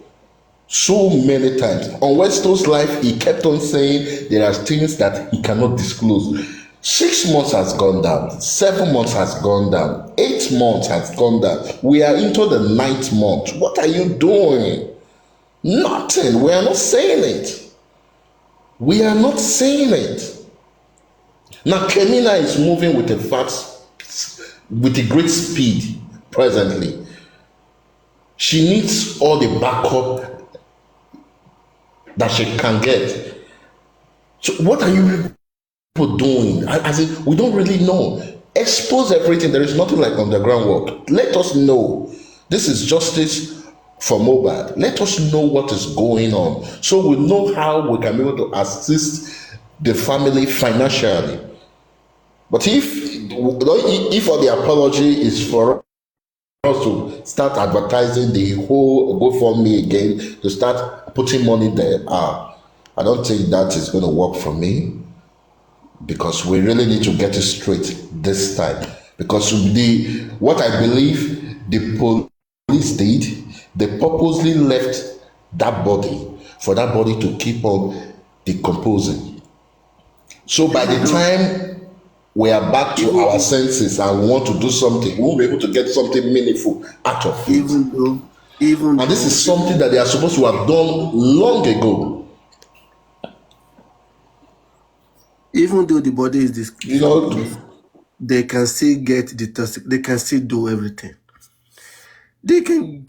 So many times on Westo's life, he kept on saying there are things that he cannot disclose. 6 months has gone down, 7 months has gone down, 8 months has gone down. We are into the 9th month. What are you doing? Nothing. We are not saying it. We are not saying it. Now, Kemina is moving with a great speed presently. She needs all the backup that she can get So what are you people doing? As in, we don't really know. Expose everything. There is nothing like underground work. Let us know. This is justice for Mohbad. Let us know what is going on, so we know how we can be able to assist the family financially. But if all the apology is for us to start advertising the whole GoFundMe again, to start putting money there, I don't think that is going to work for me, because we really need to get it straight this time. Because what I believe the police did, they purposely left that body for that body to keep on decomposing. So by the time we are back to our senses and we want to do something, we won't be able to get something meaningful out of it. And this is something that they are supposed to have done long ago. Even though the body is disclosed, they can still get the test. They can still do everything. Even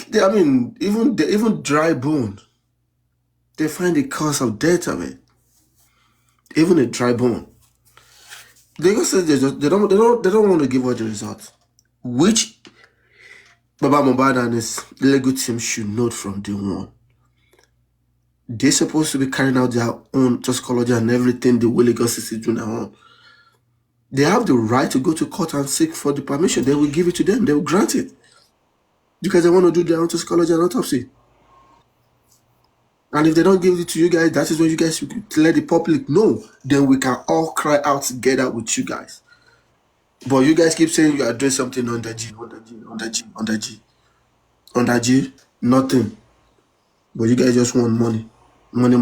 dry bone, they find the cause of death of it. Even a dry bone, they just say they don't want to give out the results, which Baba Mohbad and his legal team should note from day one. They're supposed to be carrying out their own toxicology and everything the way Lagos is doing their own. They have the right to go to court and seek for the permission. They will give it to them. They will grant it, because they want to do their own toxicology and autopsy. And if they don't give it to you guys, that is when you guys let the public know. Then we can all cry out together with you guys. But you guys keep saying you are doing something under G, nothing. But you guys just want money. Money.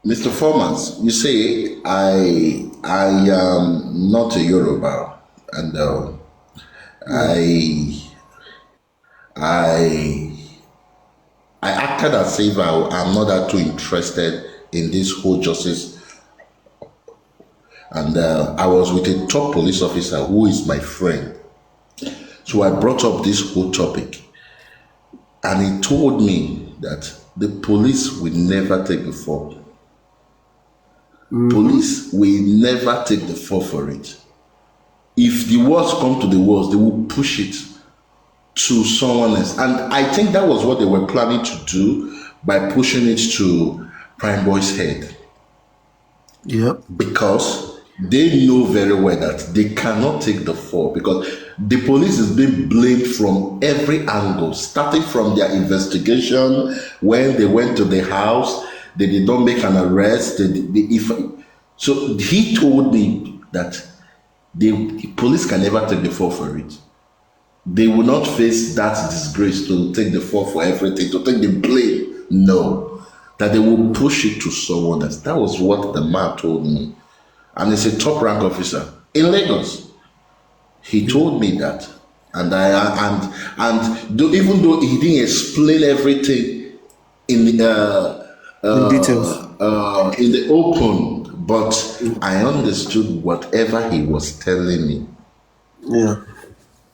Mr. Formans, you say I am not a Yoruba, and I acted as if I'm not that too interested in this whole justice. And I was with a top police officer who is my friend. So I brought up this whole topic. And he told me that the police will never take the fall. Police will never take the fall for it. If the worst come to the worst, they will push it to someone else. And I think that was what they were planning to do by pushing it to Prime Boy's head. Yep. Because they know very well that they cannot take the fall, because the police is being blamed from every angle, starting from their investigation when they went to the house, they did not make an arrest. So he told me that the police can never take the fall for it. They will not face that disgrace to take the fall for everything, to take the blame. No, that they will push it to someone else. That was what the man told me. And it's a top rank officer in Lagos. He told me that, and even though he didn't explain everything in details, in the open, but I understood whatever he was telling me. Yeah.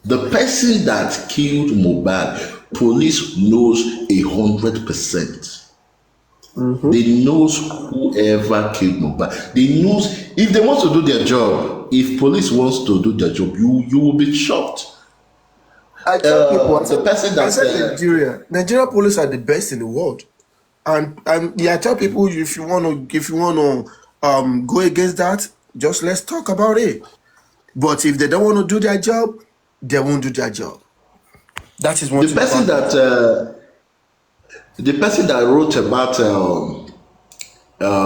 The person that killed Mohbad, police knows 100%. They knows whoever killed Mohbad. They knows if they want to do their job. If police wants to do their job, you will be shocked. I tell people, the person that said Nigeria police are the best in the world, and I tell people, if you want to go against that, just let's talk about it. But if they don't want to do their job, they won't do their job. That is one. The person that wrote about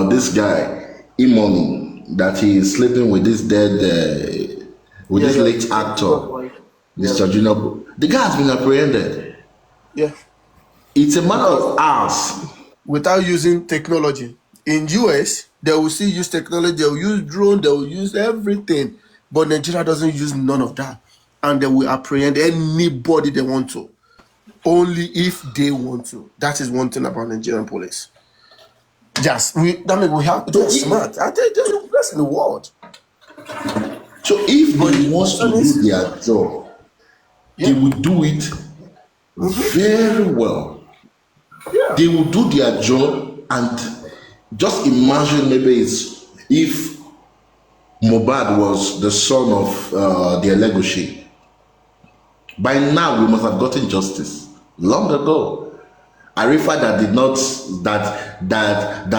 this guy, Imoni, that he is sleeping with this dead, this late actor, Mr. Junior. The guy has been apprehended. Yeah. It's a matter of hours. Without using technology. In US, they will still use technology. They will use drone. They will use everything. But Nigeria doesn't use none of that. And they will apprehend anybody they want to. Only if they want to. That is one thing about Nigerian police. They're smart. They're the best in the world. So if they want to do their job, they will do it very well. They will do their job, and just imagine maybe it's if Mohbad was the son of the Elegushi. By now, we must have gotten justice long ago. Arifa that did not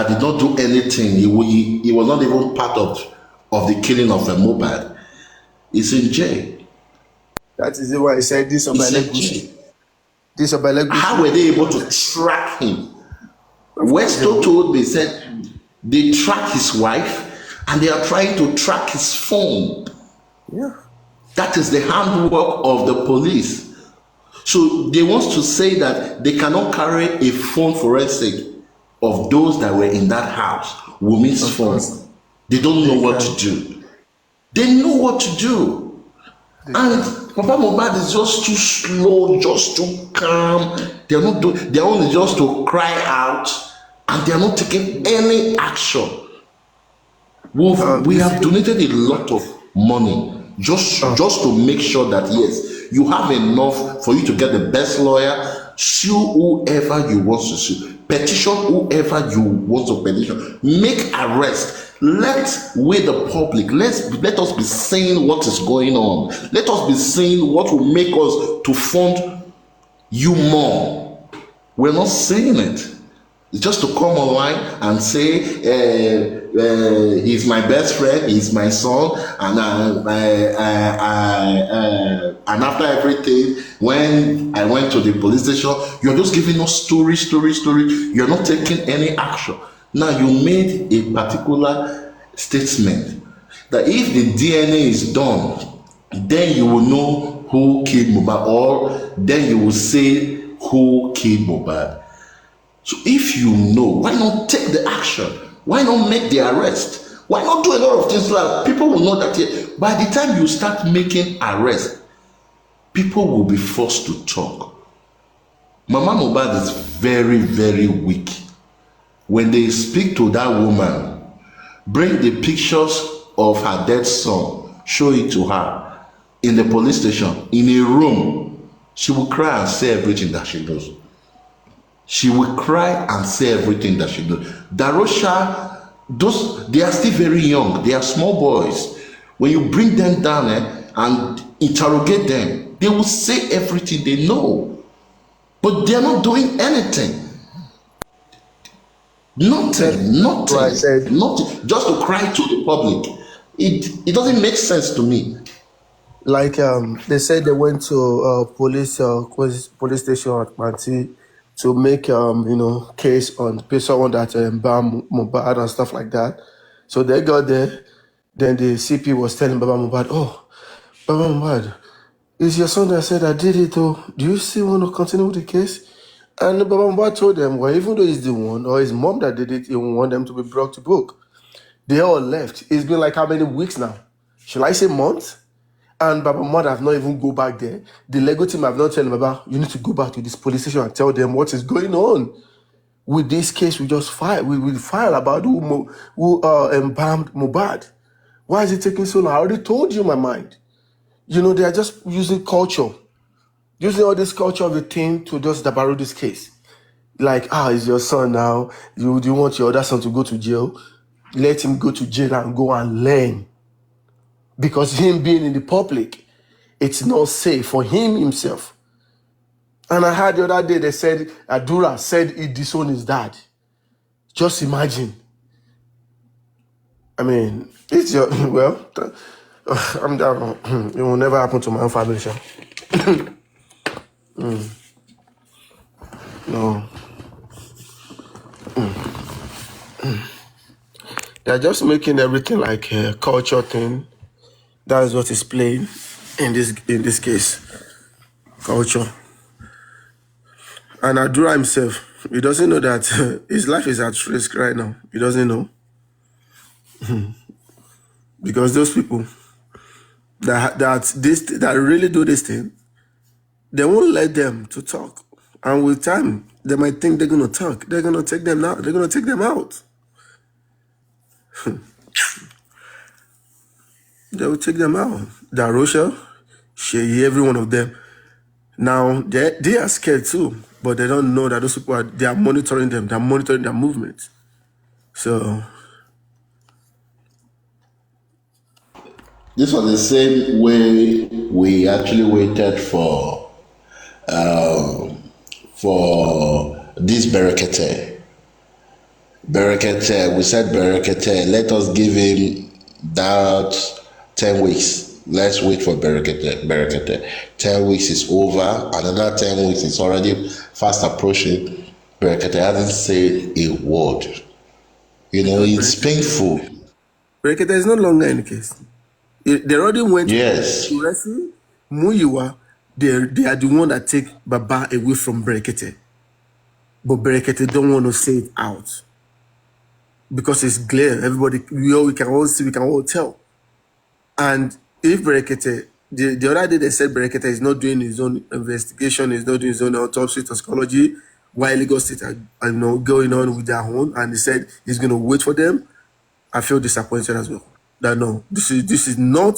did not do anything. He was not even part of the killing of Mohbad. He's in jail. That is why I said this He's in Obelegushi. jail. This Obelegushi. How were they able to track him? Westo told me, said they track his wife and they are trying to track his phone. Yeah. That is the handwork of the police. So they want to say that they cannot carry a phone forensic of those that were in that house. Wumi's phone. They don't know what to do. They know what to do. And Papa Mohbad is just too slow, just too calm. They're not doing, they're only just to cry out, and they're not taking any action. We have donated a lot of money just to make sure that yes, you have enough for you to get the best lawyer, sue whoever you want to sue, petition whoever you want to petition, make arrest. We the public, let us be saying what is going on. Let us be saying what will make us to fund you more. We're not saying it. It's just to come online and say he's my best friend, he's my son, and and after everything, when I went to the police station, you're just giving us story. You're not taking any action. Now you made a particular statement that if the DNA is done, then you will know who killed Mohbad, or then you will say who killed Mohbad. So if you know, why not take the action? Why not make the arrest? Why not do a lot of things so that people will know that by the time you start making arrests, people will be forced to talk. Mama Mohbad is very, very weak. When they speak to that woman, bring the pictures of her dead son, show it to her in the police station, in a room, she will cry and say everything that she does. She will cry and say everything that she does. Darosha, they are still very young. They are small boys. When you bring them down and interrogate them, they will say everything they know. But they are not doing anything. Nothing. Right, said. Nothing. Just to cry to the public. It doesn't make sense to me. Like they said they went to police station at Manti to make case on someone that banned Mohbad and stuff like that. So they got there. Then the CP was telling Baba Mohbad, "Oh, Baba Mohbad, it's your son that said I did it. Oh, do you still want to continue with the case?" And Baba Mohbad told them, "Well, even though he's the one or his mom that did it, he will want them to be brought to book." They all left. It's been like how many weeks now? Should I say months? And Baba Mohbad have not even go back there. The Lego team have not told him, Baba, you need to go back to this police station and tell them what is going on. With this case, we just file. We will file about who embalmed Mohbad. Why is it taking so long? I already told you my mind. They are just using culture. Using all this culture of the team to just dabaru this case. Like, it's your son now. Do you want your other son to go to jail? Let him go to jail and go and learn. Because him being in the public, it's not safe for him himself. And I heard the other day they said, Adura said he disowned his dad. Just imagine. I mean, it's your, well, I'm down. It will never happen to my own family. No. They're just making everything like a culture thing. That is what is playing in this case. Culture. And Adura himself, he doesn't know that his life is at risk right now. He doesn't know. Because those people that really do this thing, they won't let them to talk. And with time, they might think they're gonna talk. They're gonna take them out. They're gonna take them out. They will take them out. Darosha, Sheyi, every one of them. Now they are scared too, but they don't know that those people they are monitoring them. They're monitoring their movements. So This was the same way we actually waited for this Berekete. Berekete, we said Berekete, let us give him that 10 weeks. Let's wait for Berekete. Berekete. 10 weeks is over. Another 10 weeks is already fast approaching. Berekete hasn't said a word. You know, it's painful. Berekete is no longer in the case. They already went Yes. to wrestle. Muyiwa, they are the one that take Baba away from Berekete. But Berekete don't want to say it out. Because it's clear. Everybody, we can all see, we can all tell. And if Berekete, the other day they said Berekete is not doing his own investigation, he's not doing his own autopsy, toxicology, while Lagos State are going on with their own, and he said he's going to wait for them. I feel disappointed as well. That no, this is not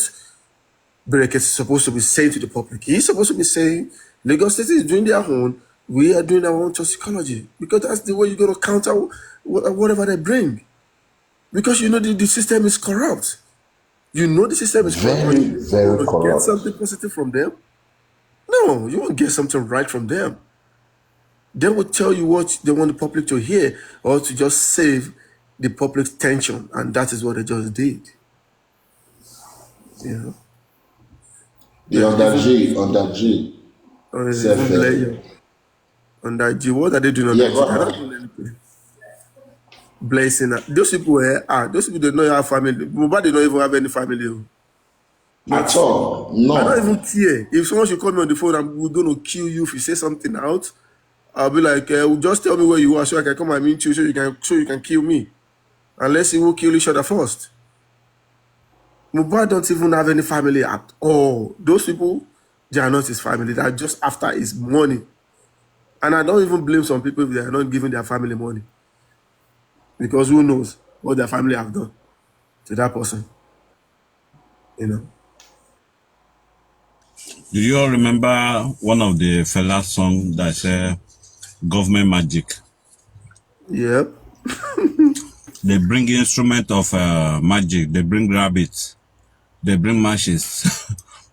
Berekete supposed to be saying to the public. He's supposed to be saying Lagos State is doing their own, we are doing our own toxicology, because that's the way you're going to counter whatever they bring. Because you know the system is corrupt. You know the system is corrupt. Very, You very want to get corrupt. something positive from them? No, you won't get something right from them. They will tell you what they want the public to hear, or to just save the public's tension, and that is what they just did. You know, The under G. Under G, what are they doing under Yeah, G? go They're not ahead. doing anything. Blessing. Those people those people they don't have family. But they don't even have any family. At all. I don't even No. care. If someone should call me on the phone and we're going to kill you if you say something out, I'll be like, just tell me where you are so I can come and meet you so you can kill me. Unless you will kill each other first. Mohbad don't even have any family at all. Those people, they are not his family. They are just after his money. And I don't even blame some people if they are not giving their family money. Because who knows what their family have done to that person. You know. Do you all remember one of the fella song that said government magic? Yep. They bring instrument of magic, they bring rabbits, they bring matches,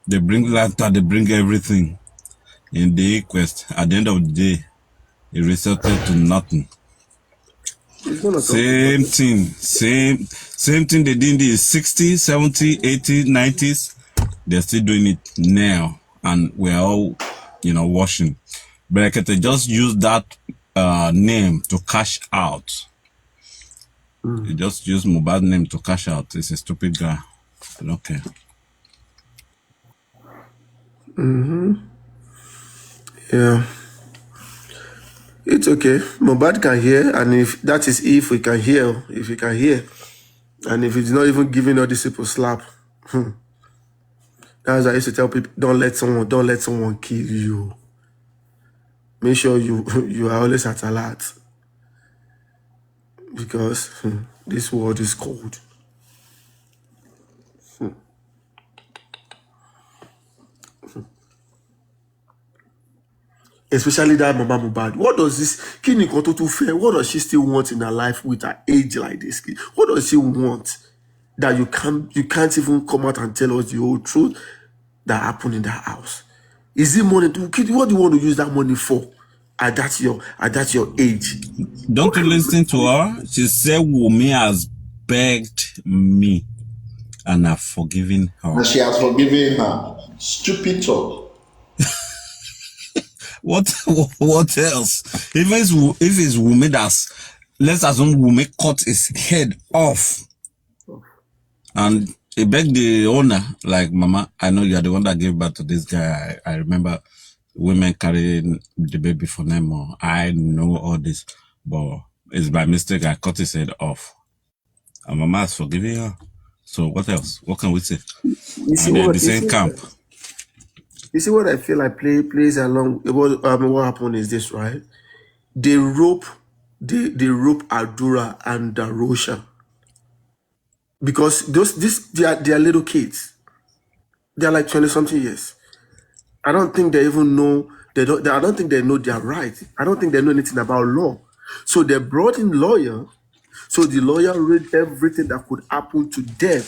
they bring laughter, they bring everything. In the inquest, at the end of the day, it resulted to nothing. It's gonna Same thing, same thing they did in the 60s, 70s, 80s, 90s. They're still doing it now, and we're all, watching. Berekete just used that name to cash out. He just used Mohbad's name to cash out. He's a stupid guy. I don't care. Yeah. It's okay. Mohbad can hear, and if we can hear, if he can hear, and if he's not even giving all these people slap, that's why I used to tell people: don't let someone kill you. Make sure you are always at alert, because this world is cold. Especially that Mama Mohbad. What does this Kini Kototu fair? What does she still want in her life with her age like this? What does she want that you can't even come out and tell us the whole truth that happened in that house? Is it money? What do you want to use that money for? At that your age? Don't you listen to her? She said Wunmi has begged me, and I've forgiven her. And she has forgiven her. Stupid talk. What else? If it's Wunmi let's assume Wunmi cut his head off, and he begged the owner, like, Mama, I know you're the one that gave birth to this guy. I remember women carrying the baby for Nemo. I know all this, but it's by mistake I cut his head off. And Mama has forgiven her. So what else? What can we say? And they're in the same camp. You see what I feel like plays along. What happened is this, right? They rope Adura and Darosha because they are little kids. They are like 20-something years, I don't think they even know. I don't think they know their rights. I don't think they know anything about law. So they brought in lawyer. So the lawyer read everything that could happen to them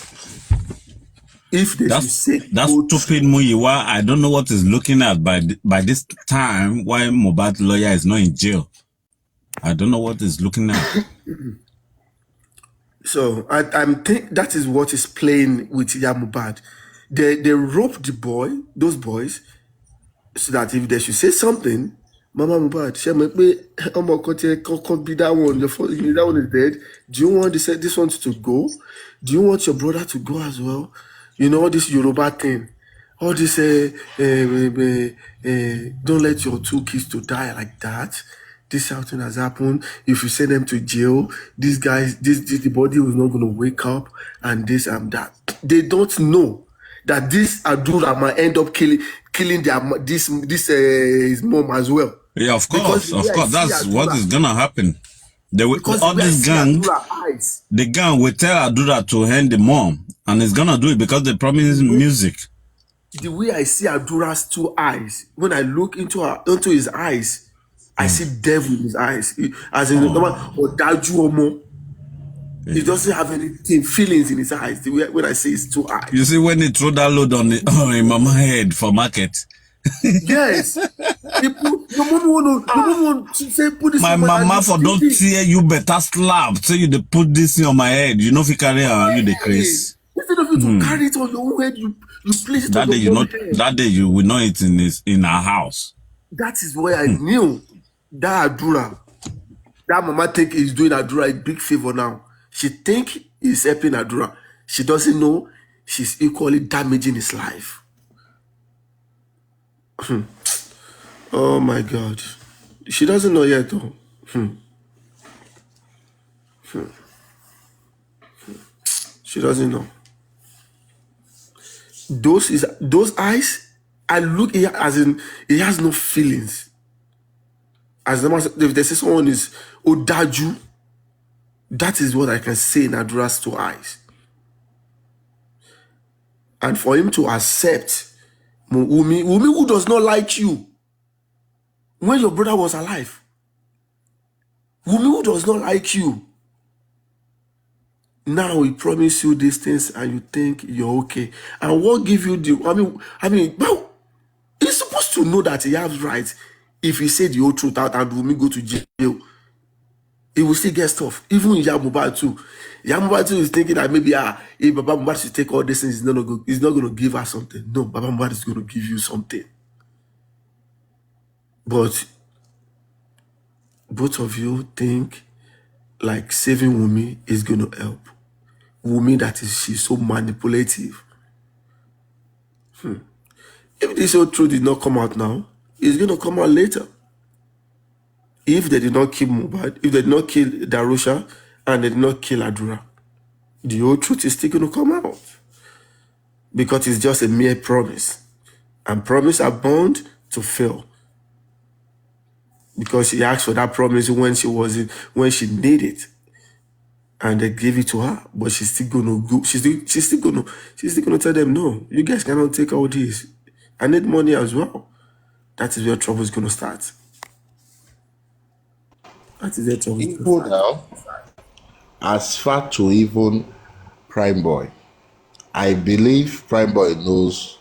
if they should say. That's stupid Muyiwa. I don't know what is looking at by this time why Mohbad lawyer is not in jail. I don't know what is looking at. So I'm think that is what is playing with Mohbad. They rope the those boys, so that if they should say something, Mama Mohbad, that one, that one is dead. Do you want this one to go? Do you want your brother to go as well? You know, all this Yoruba thing, all this don't let your two kids to die like that. This something has happened. If you send them to jail, these guys, the body was not going to wake up, and this and that. They don't know that this Adura might end up killing his mom as well. Yeah, of course. That's what is gonna happen. All this gang, the gang will tell Adura to hand the mom, and he's gonna do it because they promise music. The way I see Adura's two eyes, when I look into his eyes, I see devil in his eyes. As in he doesn't have any feelings in his eyes. The way when I see his two eyes. You see when he throw that load on in mama head for market. Yes. My mama for don't tear you better slap. Say you put this thing on my head. You know if you carry on you the craze. Instead of you to carry it on your own head, you place it that on day your own head. That day you will know it in our house. That is where I knew that Adura, that mama think is doing Adura a big favor now. She think he's helping Adura. She doesn't know she's equally damaging his life. Oh my God. She doesn't know yet though. She doesn't know. Those eyes, I look as in he has no feelings. As if they say someone is Odaju, that is what I can say in Adura's two eyes. And for him to accept Wumi who does not like you when your brother was alive. Wumi who does not like you. Now we promise you these things and you think you're okay. And what give you the well, he's supposed to know that he has rights. If he said the whole truth out and Wumi go to jail, he will still get stuff. Even Mohbad too. Mohbad too is thinking that maybe if Baba Mohbad should take all these things, he's not going to give her something. No, Baba Mohbad is going to give you something. But both of you think like saving Wumi is going to help. Wumi she's so manipulative. If this whole truth did not come out now, it's going to come out later. If they did not kill Mohbad, if they did not kill Darusha, and they did not kill Adura, the whole truth is still going to come out. Because it's just a mere promise. And promises are bound to fail. Because she asked for that promise when she needed it. And they gave it to her. But she's still gonna go. She's still gonna tell them, no, you guys cannot take all this. I need money as well. That is where trouble is gonna start. That is where trouble is gonna start. Now, as far to even Prime Boy, I believe Prime Boy knows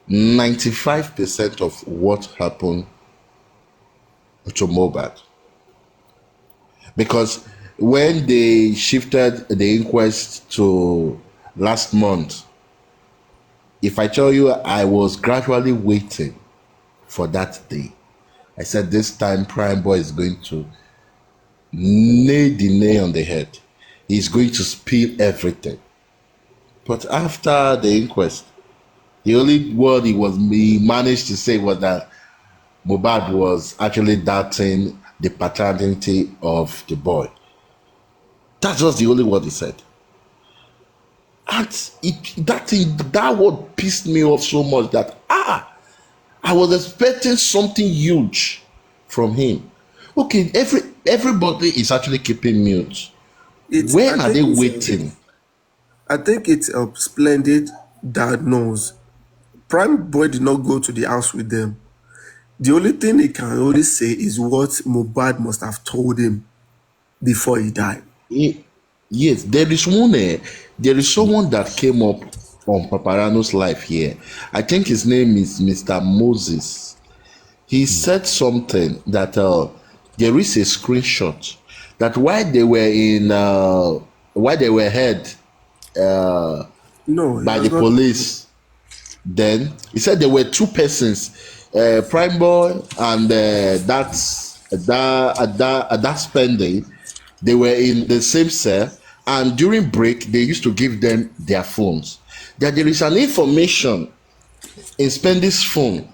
95% of what happened to Mohbad. Because when they shifted the inquest to last month, if I tell you I was gradually waiting for that day, I said this time Prime Boy is going to nail the nail on the head. He's going to spill everything. But after the inquest, the only word he managed to say was that Mohbad was actually doubting the paternity of the boy. That's just the only word he said. And that word pissed me off so much that I was expecting something huge from him. Okay, everybody is actually keeping mute. When are they waiting? I think it's Splendid that knows Prime Boy did not go to the house with them. The only thing he can only say is what Mohbad must have told him before he died. Yes, there is someone that came up on Paparano's life here. I think his name is Mr. Moses. He said something that there is a screenshot that while they were held No, it by was the not. police, then he said there were two persons, Prime Boy and that spending. They were in the same cell, and during break they used to give them their phones. That there is an information in Spendy's phone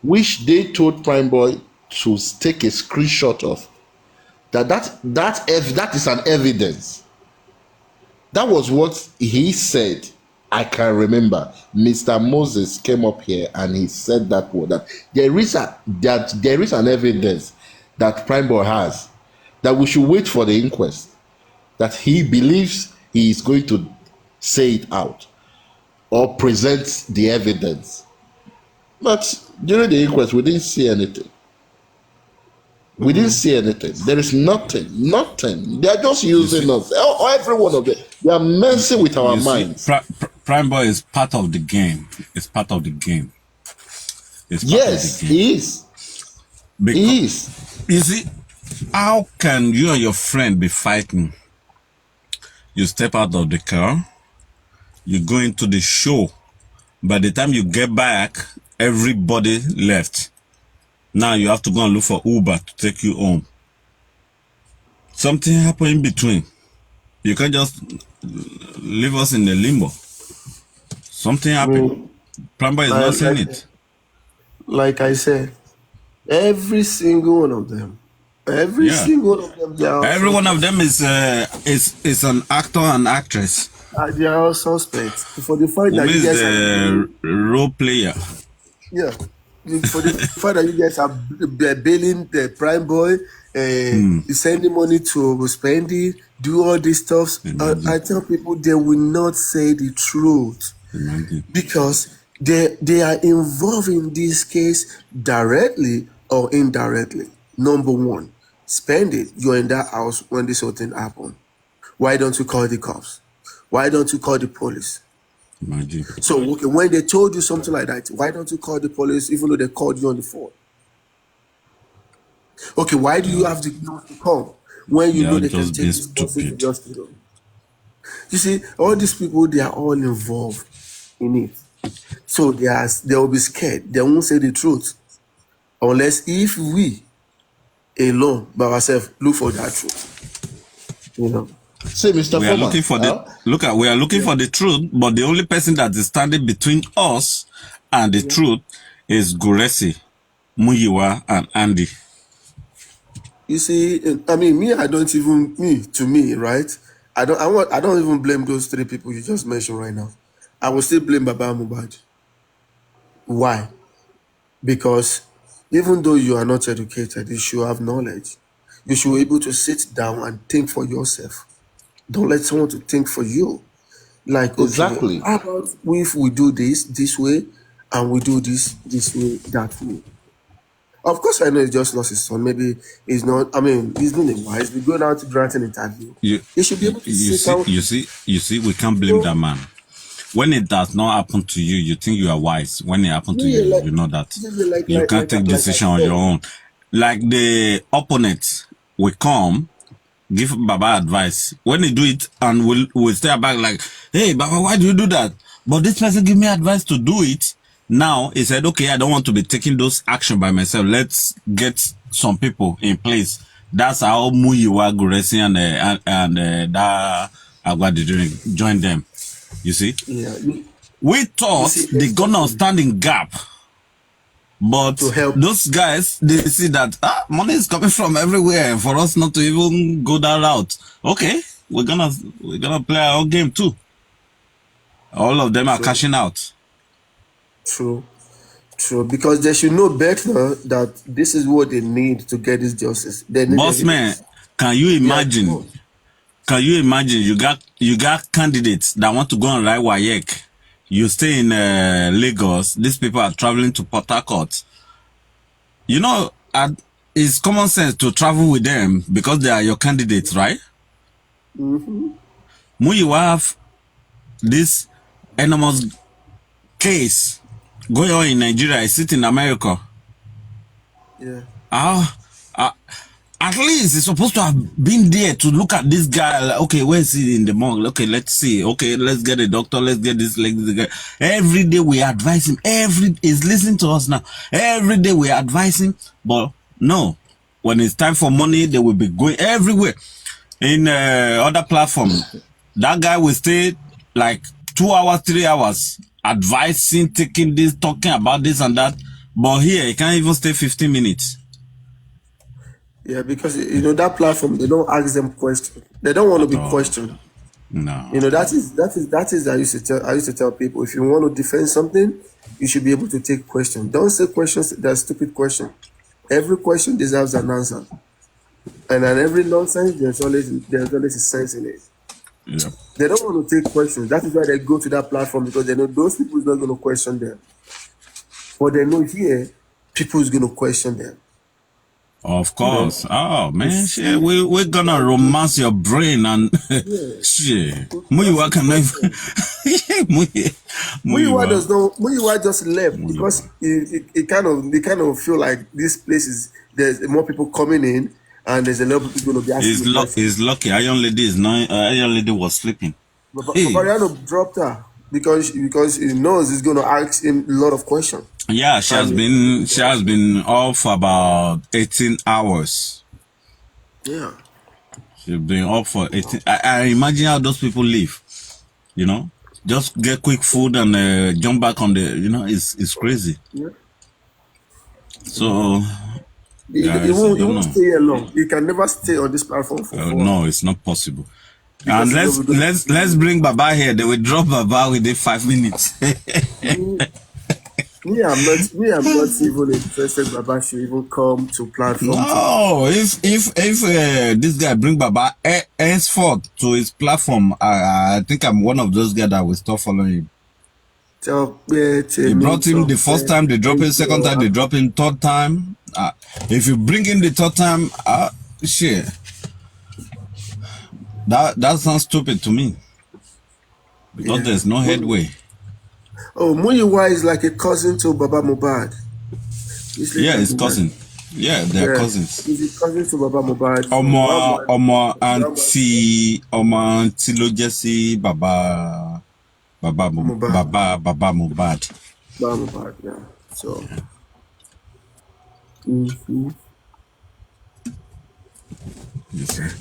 which they told Prime Boy to take a screenshot of. That is an evidence. That was what he said. I can remember. Mr. Moses came up here and he said that word, that there is an evidence that Prime Boy has, that we should wait for the inquest, that he believes he is going to say it out or present the evidence. But during the inquest, we didn't see anything. We didn't see anything. There is nothing. They are just using us. Every one of them. They are messing with our minds. Prime Boy is part of the game. It's part of the game. Yes, he is. He is. You see, how can you and your friend be fighting? You step out of the car, you go into the show. By the time you get back, everybody left. Now you have to go and look for Uber to take you home. Something happened in between. You can't just leave us in the limbo. Something happened. Prime Boy is not saying it. Like I said, every single one of them, every single one of them, they are every one of them is an actor and actress. They are all suspects for the fact that Who you is guys the role player? Yeah. For the fact that you guys are bailing the Prime Boy, sending money to Spendy, do all this stuff. I tell people they will not say the truth because they are involved in this case directly or indirectly. Number one, Spendy, you're in that house when this whole thing happened. Why don't you call the cops? Why don't you call the police? Imagine. So okay, when they told you something like that, why don't you call the police even though they called you on the phone? Okay, why do you have to come when you know they can take this person to the hospital? You see, all these people, they are all involved in it. So they will be scared. They won't say the truth. Unless if we alone by ourselves look for that truth. You know. Say, Mr. We are looking for we are looking for the truth, but the only person that is standing between us and the truth is Guresi, Muyiwa, and Andy. You see, I mean, I don't even right? I don't even blame those three people you just mentioned right now. I will still blame Baba Mohbad. Why? Because even though you are not educated, you should have knowledge. You should be able to sit down and think for yourself. Don't let someone to think for you. Like, okay, exactly. How about if we do this way and we do this way, that way? Of course, I know he just lost his son. Maybe he's not, he's doing it wise. He's going out to grant an interview. He should be able to sit down. You see, we can't blame that man. When it does not happen to you, you think you are wise. When it happens to you, you know that. You can't take decision on your own. Like the opponent will come, give Baba advice. When he do it, and we'll stay back like, hey, Baba, why do you do that? But this person give me advice to do it. Now, he said, okay, I don't want to be taking those action by myself. Let's get some people in place. That's how Muyiwa, Guresi, and that Agwadi join them. You see? Yeah. We thought they're gonna stand in gap. But those guys, they see that money is coming from everywhere for us not to even go that route. Okay, we're gonna play our own game too. All of them are cashing out. True, because they should know better that this is what they need to get this justice. Boss man, can you imagine? You got candidates that want to go and write WAEC. you stay in Lagos. These people are traveling to Port Harcourt. You know, it's common sense to travel with them because they are your candidates, right? When you have this enormous case going on in Nigeria, I sit in America. Yeah. At least he's supposed to have been there to look at this guy. Like, okay, where is he in the morgue? Okay, let's see. Okay, let's get a doctor. Let's get this. Like this guy. Every day we advise him. He's listening to us now. Every day we advise him, but no. When it's time for money, they will be going everywhere. In other platforms, that guy will stay like 2 hours, 3 hours, advising, taking this, talking about this and that. But here, he can't even stay 15 minutes. Yeah, because you know that platform, they don't ask them questions. They don't want to be questioned. No. You know, that is I used to tell people, if you want to defend something, you should be able to take questions. Don't say questions that are stupid questions. Every question deserves an answer. And on every nonsense, there's always a sense in it. Yeah. They don't want to take questions. That is why they go to that platform, because they know those people is not going to question them. But they know here, people is going to question them. Of course. Oh man, shit. We're gonna romance your brain and shit. Muyiwa cannot Muyiwa just left because it kind of feel like this place is, there's more people coming in and there's a lot of people going to be asking. He's lucky. Iron Lady was sleeping. But Papariano dropped her because he knows he's going to ask him a lot of questions. Yeah, she has been off for about 18 hours. Yeah. She's been off for 18. I imagine how those people live. You know, just get quick food and jump back on the. You know, it's crazy. Yeah. So. He won't stay here long. He can never stay on this platform for 4 hours. No, it's not possible. And let's bring Baba here. They will drop Baba within 5 minutes. Me, I'm not even interested. Baba should even come to platform. No, if this guy bring Baba henceforth to his platform, I think I'm one of those guys that will stop following him. They brought him the first time, they drop him second time, they drop him third time. If you bring him the third time, shit, that sounds stupid to me because there's no headway. Oh, Muyiwa is like a cousin to Baba Mohbad. Yeah, his cousin. Yeah, they're cousins. He's a cousin to Baba Mohbad. Omo auntie lo jesi Baba Mohbad. Baba Mohbad, yeah. So. Yeah.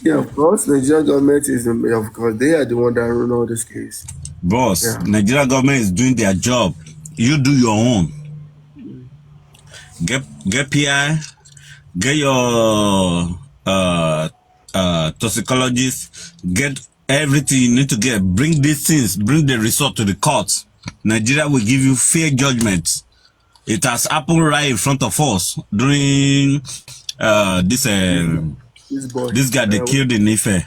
Yeah, of course, the Nigerian government is, of course, they are the one that run all this case. Boss, yeah. Nigerian government is doing their job. You do your own. Get PI, get your toxicologist, get everything you need to get. Bring these things, bring the result to the courts. Nigeria will give you fair judgment. It has happened right in front of us during this guy they killed in Ife.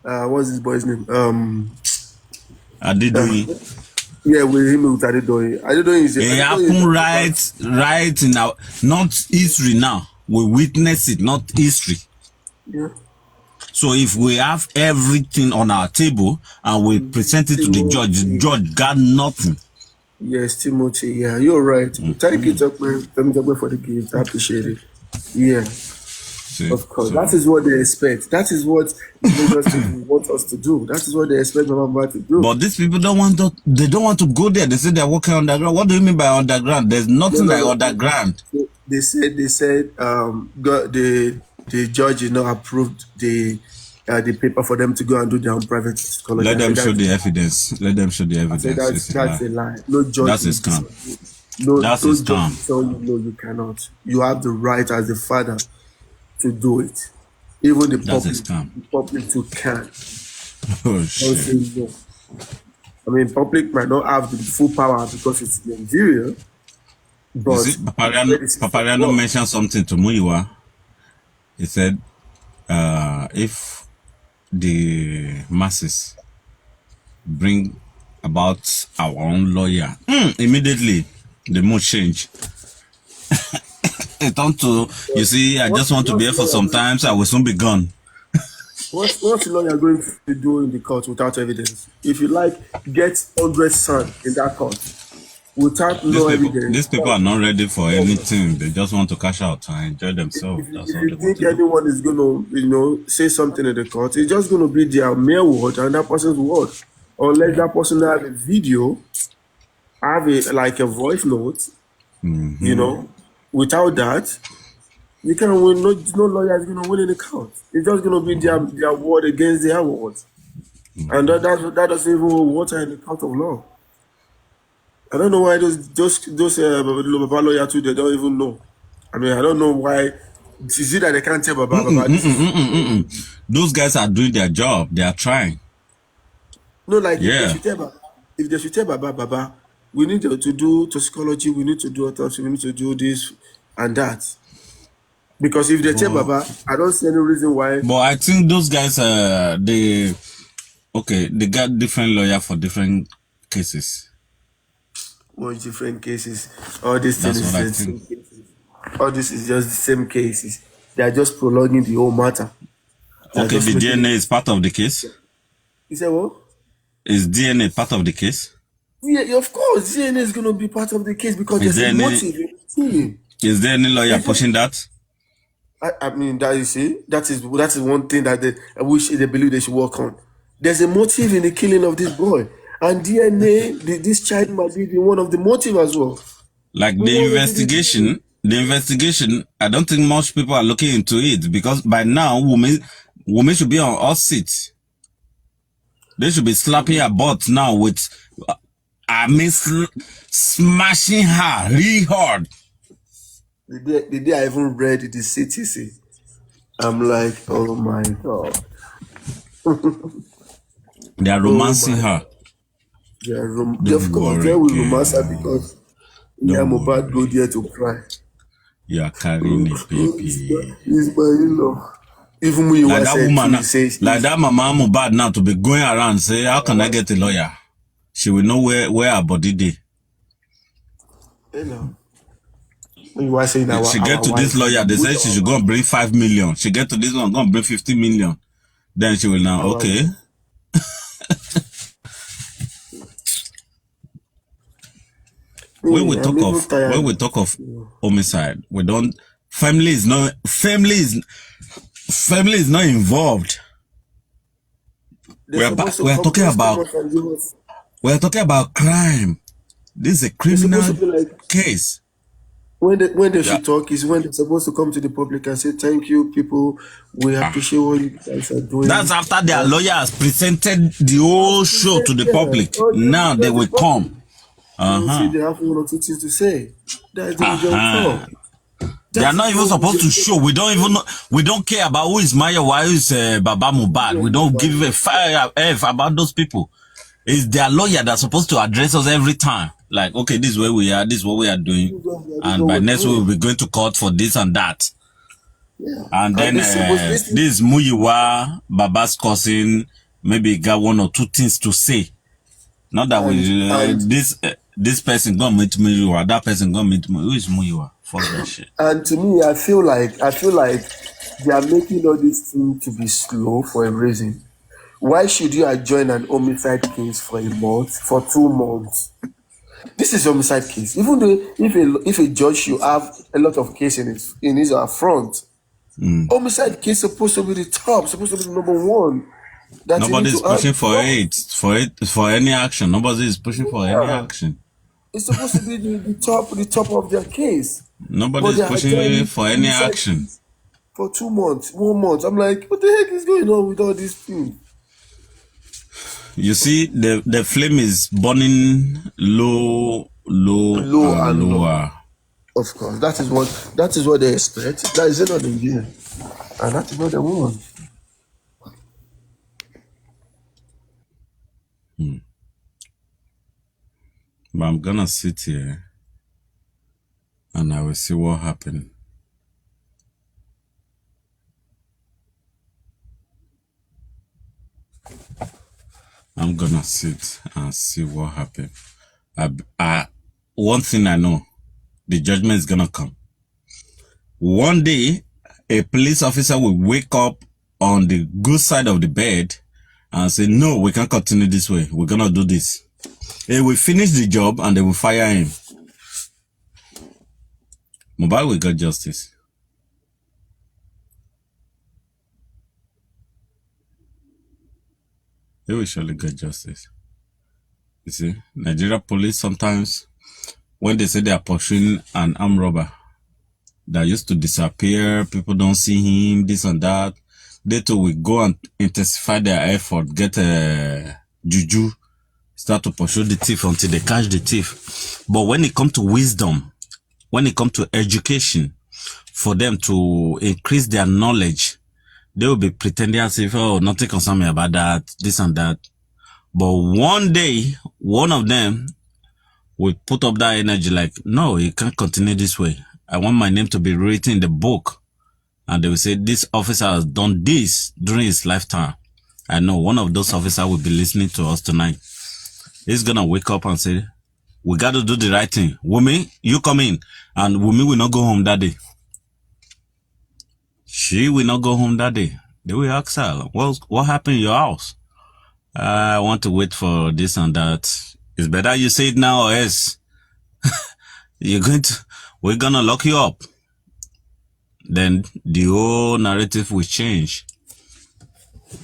What's this boy's name? Adedoyin. Yeah, with him with Adedoyin. Adedoyin is. It happened right in our, not history now. We witness it, not history. Yeah. So if we have everything on our table and we present it to the judge got nothing. Yes, Timothy. Yeah, you're right. Thank you, Tokwe, for the gift. I appreciate it. Yeah. Of course, that is what they expect. That is what they want us to do. That is what they expect Mama to do. But these people don't want to go there. They say they're working underground. What do you mean by underground? There's nothing like underground. They said the judge did not approve the paper for them to go and do their own private scholarship. Let them show the evidence. Let them show the evidence. That's a lie. No judge. That's a scam. That's a scam. So you cannot. You have the right as a father to do it. Even the public too can. Oh shit. No. I mean, public might not have the full power because it's Nigeria. But Papariano mentioned something to Muyiwa. He said, if the masses bring about our own lawyer. Immediately, the mood change. It turned to, you see, I just want to be here for some time, so I will soon be gone. What's the lawyer going to do in the court without evidence? If you like, get 100 son in that court without no evidence. These people are not ready for anything. They just want to cash out and enjoy themselves. That's If all you they want think to do. anyone is going to, say something in the court, it's just going to be their mere word and that person's word. Unless that person have a video, have a voice note, without that, you can't win. No lawyer is going to win in the court. It's just going to be their word against their word. And that doesn't even hold water in the court of law. I don't know why those Baba lawyer too, they don't even know. I mean, I don't know why. Is it that they can't tell Baba this? Those guys are doing their job. They are trying. No, like Yeah. if they should tell Baba, we need to do toxicology, we need to do autopsy, we need to do this and that. Because if they tell Baba, I don't see any reason why. But I think those guys, they got different lawyer for different cases. Much different cases. All these That's things what I is the think. same cases. All this is just the same cases. They are just prolonging the whole matter. Okay, the DNA is part of the case. You say what? Is DNA part of the case? Yeah, of course, DNA is going to be part of the case because Is there's a there any- motive in killing. Is there any lawyer pushing that? I mean, that you see, that is one thing that I wish they believe they should work on. There's a motive in the killing of this boy, and DNA, this child might be one of the motive as well. Like the investigation, I don't think much people are looking into it because by now, women should be on all seats. They should be slapping her butt now with, smashing her really hard. The day I even read the CTC, I'm like, oh my God. They are romancing her. Of course, they will romance her because Mohbad go there to cry. You are carrying a baby. It's my in-law. Even when you Like want that woman, like that mama Mohbad now to be going around say, how can I get a lawyer? She will know where her body dey. You know. When you are saying that She get to this lawyer, they say she should go and bring 5 million. She get to this one, go and bring 50 million. Then she will now, okay. When we talk of homicide, we don't. Family is not involved. We are talking about crime. This is a criminal case. When they should talk is when they're supposed to come to the public and say, thank you, people. We appreciate what you guys are doing. That's after their lawyer has presented the whole show to the public. Now they will come. See, they have one or two things to say. That's the job. They are not even supposed to show. We don't even know. We don't care about who is Mayowa, who is Baba Mohbad. We don't give a F about those people. It's their lawyer that's supposed to address us every time. Like, okay, this is where we are. This is what we are doing. And by next week, we'll be going to court for this and that. Yeah. And then this Muyiwa, Baba's cousin, maybe got one or two things to say. Not that this person gonna meet Muyiwa, that person gonna meet Muyiwa. Who is Muyiwa? Fuck that shit. And to me, I feel like they are making all these things to be slow for a reason. Why should you adjourn an homicide case for a month, for 2 months? This is a homicide case. Even though if a judge should have a lot of cases in his front, homicide case supposed to be the top, supposed to be the number one. Nobody's pushing for any action. Nobody is pushing for any action. It's supposed to be the top of their case. Nobody is pushing for any action. For 2 months, 1 month. I'm like, what the heck is going on with all these things? You see, the flame is burning low and lower. Of course, that is what they expect. That is it, not the year, and that is what they want. But I'm gonna sit here and I will see what happens. I'm gonna sit and see what happens. One thing I know, the judgment is gonna come. One day, a police officer will wake up on the good side of the bed and say, no, we can't continue this way. We're gonna do this. He will finish the job and they will fire him. Mohbad will get justice. He will surely get justice. You see, Nigeria police sometimes, when they say they are pursuing an armed robber that used to disappear, people don't see him, this and that, they too will go and intensify their effort, get a juju, start to pursue the thief until they catch the thief. But when it comes to wisdom, when it comes to education, for them to increase their knowledge, they will be pretending as if, oh, nothing concerns me about that, this and that. But one day, one of them will put up that energy like, no, you can't continue this way. I want my name to be written in the book. And they will say, this officer has done this during his lifetime. I know one of those officers will be listening to us tonight. He's going to wake up and say, we got to do the right thing. Wumi, you come in. And Wumi will not go home that day. She will not go home that day. They will ask her, what happened in your house? I want to wait for this and that. It's better you say it now or else we're going to lock you up. Then the whole narrative will change.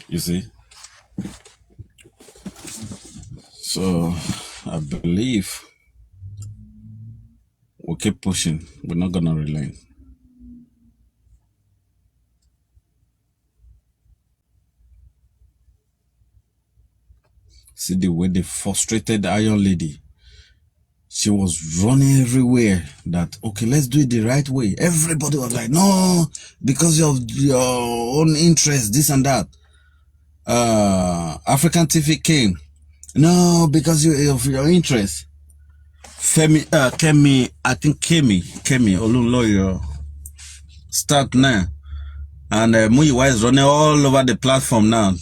You see? So I believe we'll keep pushing. We're not going to relent. See the way they frustrated Iron Lady. She was running everywhere that, okay, let's do it the right way. Everybody was like, no, because of your own interest, this and that. African TV came. No, because of your interest. Kemi, I think Kemi, Olunloyo, start now. And Muyiwa is running all over the platform now.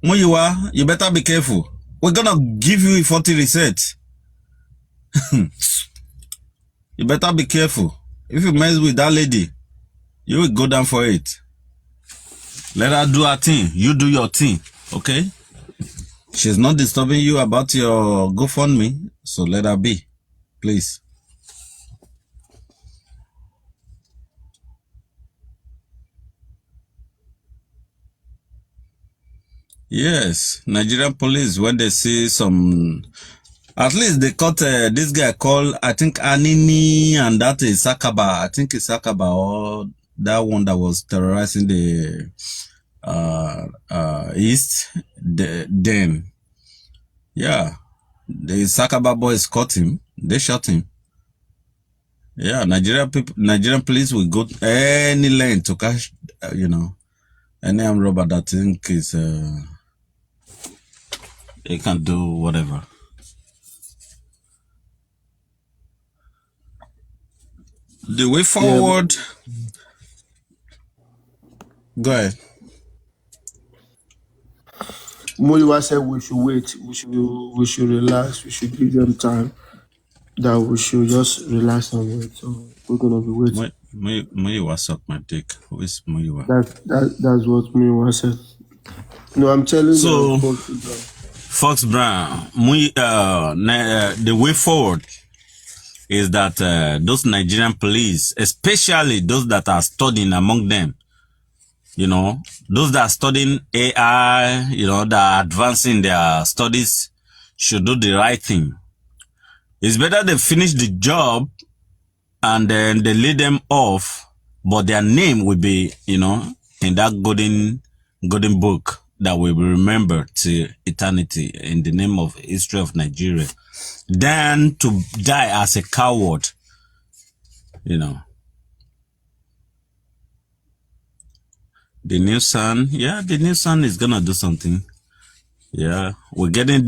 Muyiwa, you better be careful. We're gonna give you a 40 reset. You better be careful. If you mess with that lady, you will go down for it. Let her do her thing. You do your thing. Okay? She's not disturbing you about your GoFundMe, so let her be. Please. Yes, Nigerian police, when they see some, at least they caught this guy called, I think Anini, and that is Sakaba. I think it's Sakaba, or that one that was terrorizing the East. Then, yeah, the Sakaba boys caught him. They shot him. Yeah, Nigerian police will go any length to catch, any armed robber that think is. They can do whatever. The way forward. Go ahead. Muyiwa said we should wait. We should relax. We should give them time. That we should just relax and wait. So we're gonna be waiting. Muyiwa suck my dick. Who is Muyiwa? That's what Muyiwa said. No, I'm telling you. Fox Brown, the way forward is that those Nigerian police, especially those that are studying among them, those that are studying AI, that are advancing their studies, should do the right thing. It's better they finish the job and then they lay them off, but their name will be, in that golden book that will be remembered to eternity in the name of history of Nigeria, than to die as a coward, The new sun, the new sun is gonna do something. Yeah, we're getting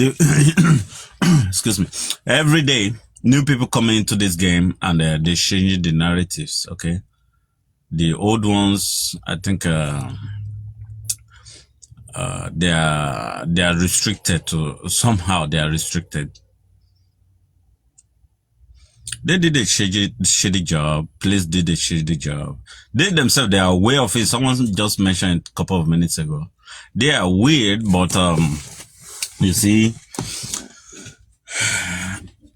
excuse me. Every day, new people coming into this game and they're changing the narratives. Okay, the old ones, I think. they are restricted to somehow. They are restricted. They did a shitty job. Police did a shitty job. They themselves, they are aware of it. Someone just mentioned a couple of minutes ago. They are weird, but you see,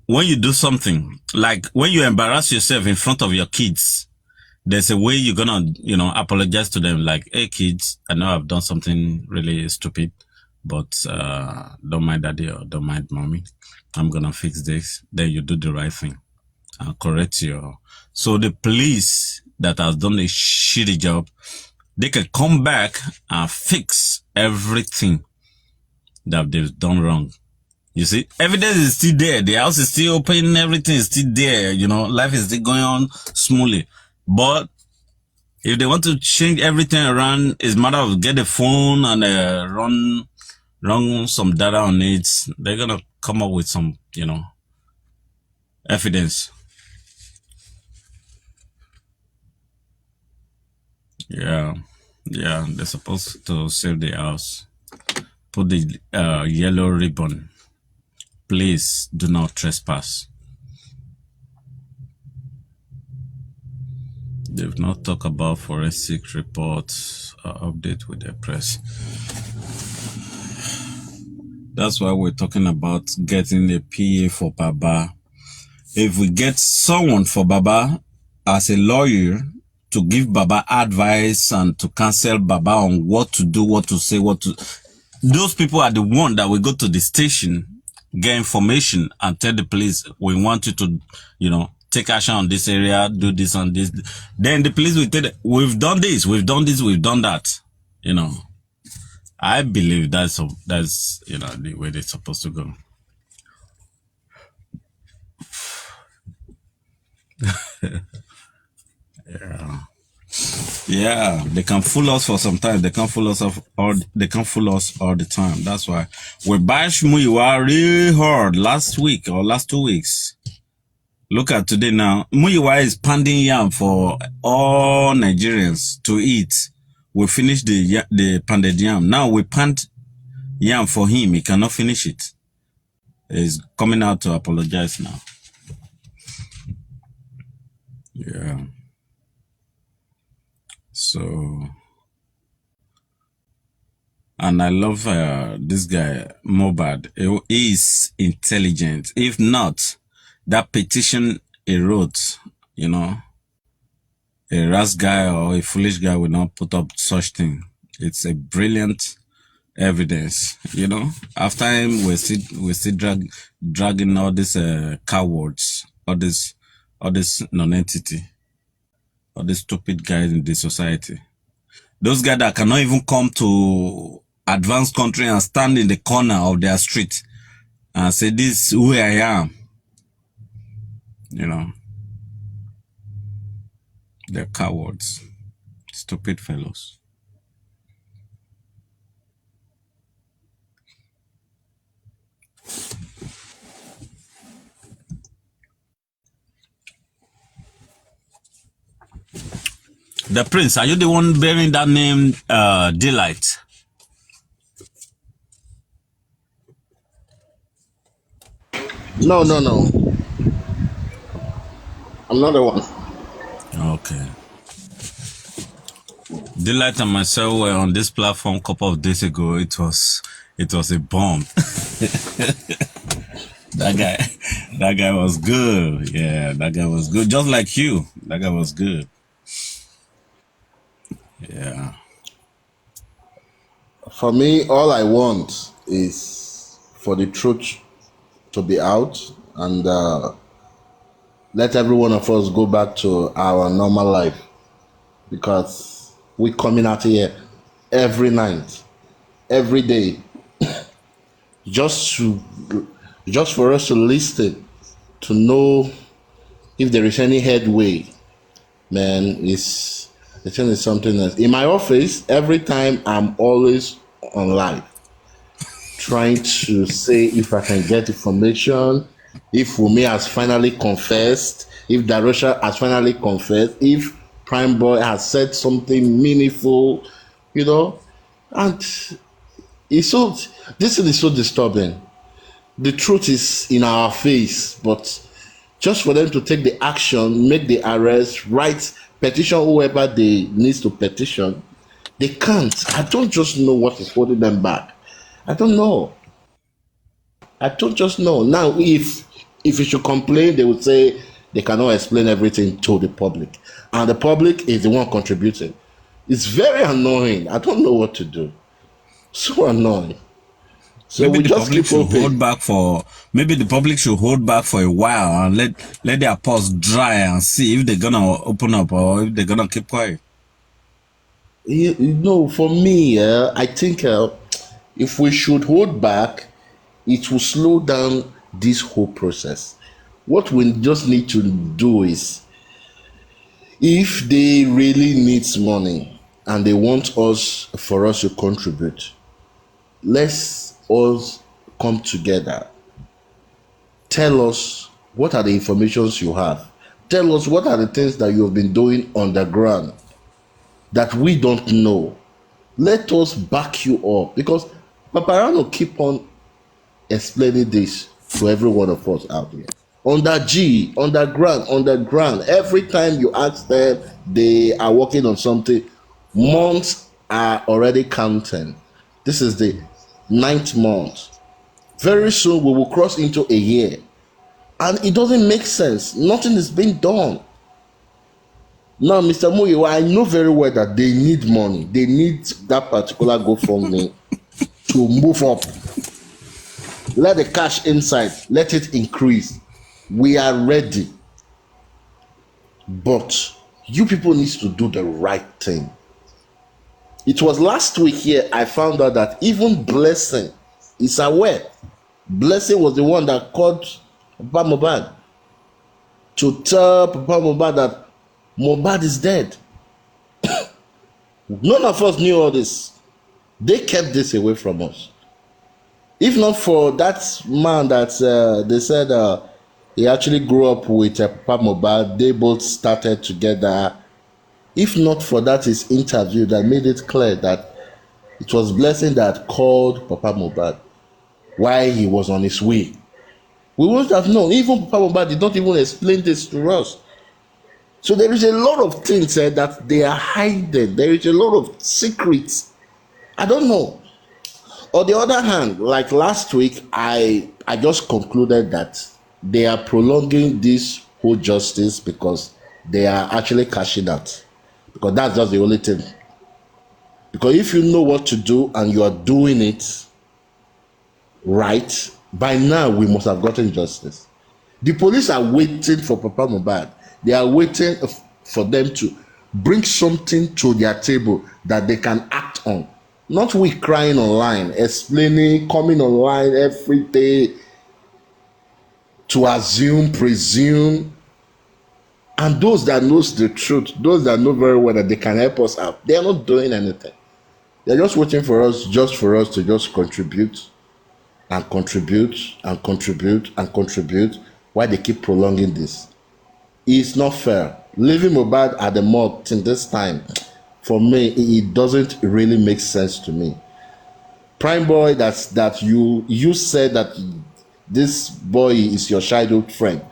when you do something, like when you embarrass yourself in front of your kids, there's a way you're gonna, apologize to them. Like, hey kids, I know I've done something really stupid, but don't mind daddy or don't mind mommy. I'm gonna fix this. Then you do the right thing and correct you. So the police that has done a shitty job, they can come back and fix everything that they've done wrong. You see, evidence is still there. The house is still open. Everything is still there. Life is still going on smoothly. But if they want to change everything around, it's a matter of get a phone and run some data on it. They're gonna come up with some, evidence. Yeah, they're supposed to save the house. Put the yellow ribbon. Please do not trespass. They've not talked about forensic reports or update with the press. That's why we're talking about getting a PA for Baba. If we get someone for Baba as a lawyer to give Baba advice and to counsel Baba on what to do, what to say, those people are the one that will go to the station, get information and tell the police, we want you to, take action on this area, do this and this. Then the police will tell them, we've done this, we've done this, we've done that. I believe that's the way they're supposed to go. Yeah, they can fool us for some time. They can't fool us all the time. That's why we bash Muyiwa really hard last week or last 2 weeks. Look at today now. Muyiwa is pounding yam for all Nigerians to eat. We finished the pounded yam. Now we pound yam for him. He cannot finish it. He's coming out to apologize now. Yeah. So, and I love this guy, Mohbad. He is intelligent. If not, that petition he wrote, a rash guy or a foolish guy will not put up such thing. It's a brilliant evidence, After him, we still dragging all these cowards, all this non-entity, all these stupid guys in the society. Those guys that cannot even come to advanced country and stand in the corner of their street and say, this is who I am. They're cowards. Stupid fellows. The Prince, are you the one bearing that name, Delight? No. I'm not the one. Okay. Delight and myself were on this platform a couple of days ago. It was a bomb. That guy was good. Yeah, that guy was good. Just like you. That guy was good. Yeah. For me, all I want is for the truth to be out and let every one of us go back to our normal life, because we're coming out here every night, every day, just for us to listen, to know if there is any headway. Man, the thing is something else. In my office, every time I'm always on live, trying to say if I can get information, if Wunmi has finally confessed, if Darosha has finally confessed, if Prime Boy has said something meaningful, and It's so, this thing is so disturbing. The truth is in our face, but just for them to take the action, make the arrest, write petition whoever they needs to petition, they can't. I don't just know what is holding them back. I don't know. I don't just know. Now, if you should complain, they would say they cannot explain everything to the public, and the public is the one contributing. It's very annoying. I don't know what to do. So annoying. So Maybe we the just public keep should hoping. hold back for a while and let their pulse dry and see if they're gonna open up or if they're gonna keep quiet. You know, for me, I think if we should hold back, it will slow down this whole process. What we just need to do is, if they really need money and they want for us to contribute, let's all come together. Tell us what are the informations you have. Tell us what are the things that you have been doing underground that we don't know. Let us back you up, because Paparano keep on explaining this to every one of us out here. Underground. Every time you ask them, they are working on something. Months are already counting. This is the 9th month. Very soon we will cross into a year. And it doesn't make sense. Nothing is being done. Now, Mr. Muyiwa, I know very well that they need money. They need that particular GoFundMe to move up. Let the cash inside, let it increase. We are ready. But you people need to do the right thing. It was last week here I found out that even Blessing is aware. Blessing was the one that called Papa Mohbad to tell Papa Mohbad that Mohbad is dead. None of us knew all this. They kept this away from us. If not for that man that they said he actually grew up with Papa Mohbad, they both started together. If not for that his interview that made it clear that it was Blessing that called Papa Mohbad while he was on his way, we wouldn't have known. Even Papa Mohbad did not even explain this to us. So there is a lot of things that they are hiding. There is a lot of secrets. I don't know. On the other hand, like last week, I just concluded that they are prolonging this whole justice because they are actually cashing out. Because that's just the only thing. Because if you know what to do and you are doing it right, by now we must have gotten justice. The police are waiting for Papa Mohbad. They are waiting for them to bring something to their table that they can act on. Not we crying online, explaining, coming online every day to assume, presume. And those that knows the truth, those that know very well that they can help us out, they are not doing anything. They're just waiting for us, to just contribute and contribute and contribute and contribute while they keep prolonging this. It's not fair. Leaving Mohbad at the morgue till this time, for me, it doesn't really make sense to me. Prime Boy, that you said that this boy is your childhood friend.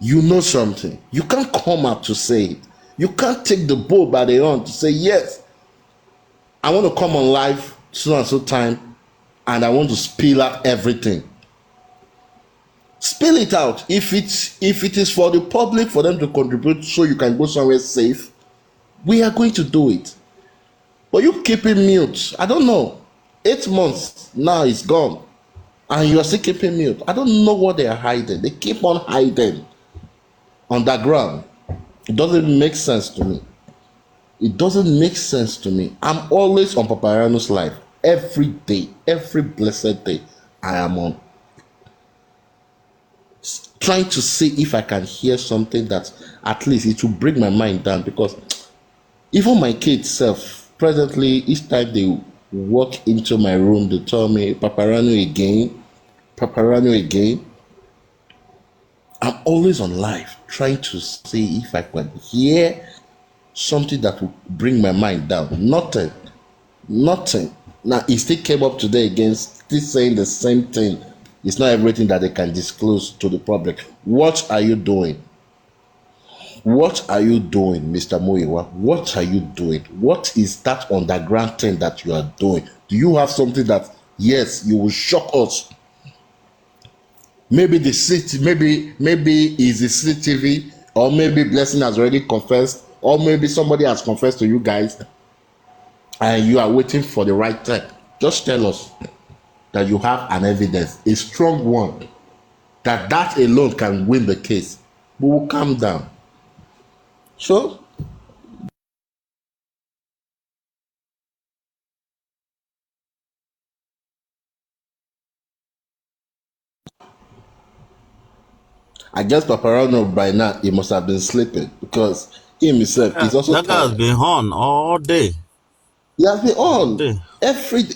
You know something. You can't come out to say it. You can't take the bull by the horn to say, yes, I want to come on live so and so time and I want to spill out everything. Spill it out. If it is for the public, for them to contribute so you can go somewhere safe, we are going to do it. But you keeping mute. I don't know. 8 months now is gone. And you are still keeping mute. I don't know what they are hiding. They keep on hiding underground. It doesn't make sense to me. It doesn't make sense to me. I'm always on Paparano's live. Every day. Every blessed day. I am on. Trying to see if I can hear something that at least it will bring my mind down, because even my kids self, presently, each time they walk into my room, they tell me, Paparano again, Paparano again. I'm always on live, trying to see if I can hear something that will bring my mind down. Nothing. Now he still came up today again, still saying the same thing. It's not everything that they can disclose to the public. What are you doing? What are you doing, Mr. Muiwa? What are you doing? What is that underground thing that you are doing? Do you have something that, yes, you will shock us? Maybe the city, maybe is the CCTV, or maybe Blessing has already confessed, or maybe somebody has confessed to you guys, and you are waiting for the right time. Just tell us that you have an evidence, a strong one, that alone can win the case. We will calm down. So, I guess Paparano by now he must have been sleeping because he himself is also That guy has tired. been on all day. He has been All on. day.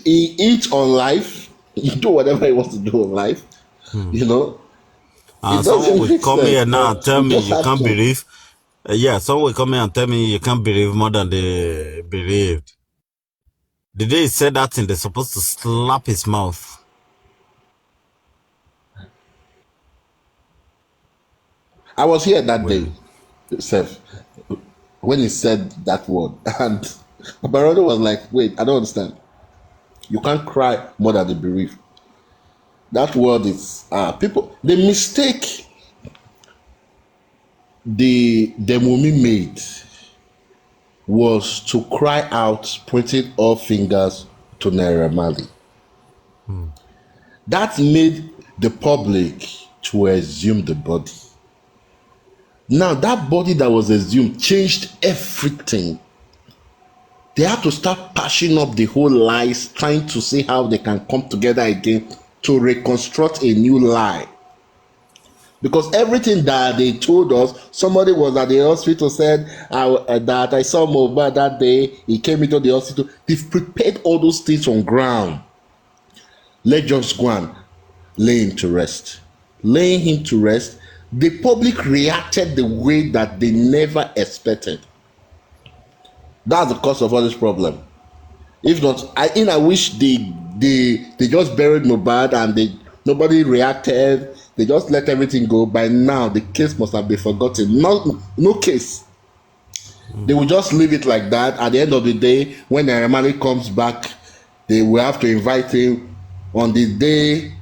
He eats on life. He do whatever he wants to do in life. You know, it And someone doesn't will make come here sense, now and but tell we me just you have can't to. believe. Yeah, someone will come here and tell me you can't believe more than they believed. The day he said that thing, they're supposed to slap his mouth. I was here that Well, day, Seth, when he said that word, and Paparano was like, "Wait, I don't understand. You can't cry more than the bereaved." That word is people. The mistake the Mumi made was to cry out, pointing all fingers to Naira Marley. That made the public to assume the body. Now that body that was assumed changed everything. They had to start patching up the whole lies, trying to see how they can come together again to reconstruct a new lie. Because everything that they told us, somebody was at the hospital said that I saw Mohbad that day, he came into the hospital. They've prepared all those things on ground. Let's just go and lay him to rest. Laying him to rest, the public reacted the way that they never expected. That's the cause of all this problem. If not, I wish they just buried Mohbad and nobody reacted. They just let everything go. By now, the case must have been forgotten. No case. They will just leave it like that. At the end of the day, when Naira Marley comes back, they will have to invite him on the day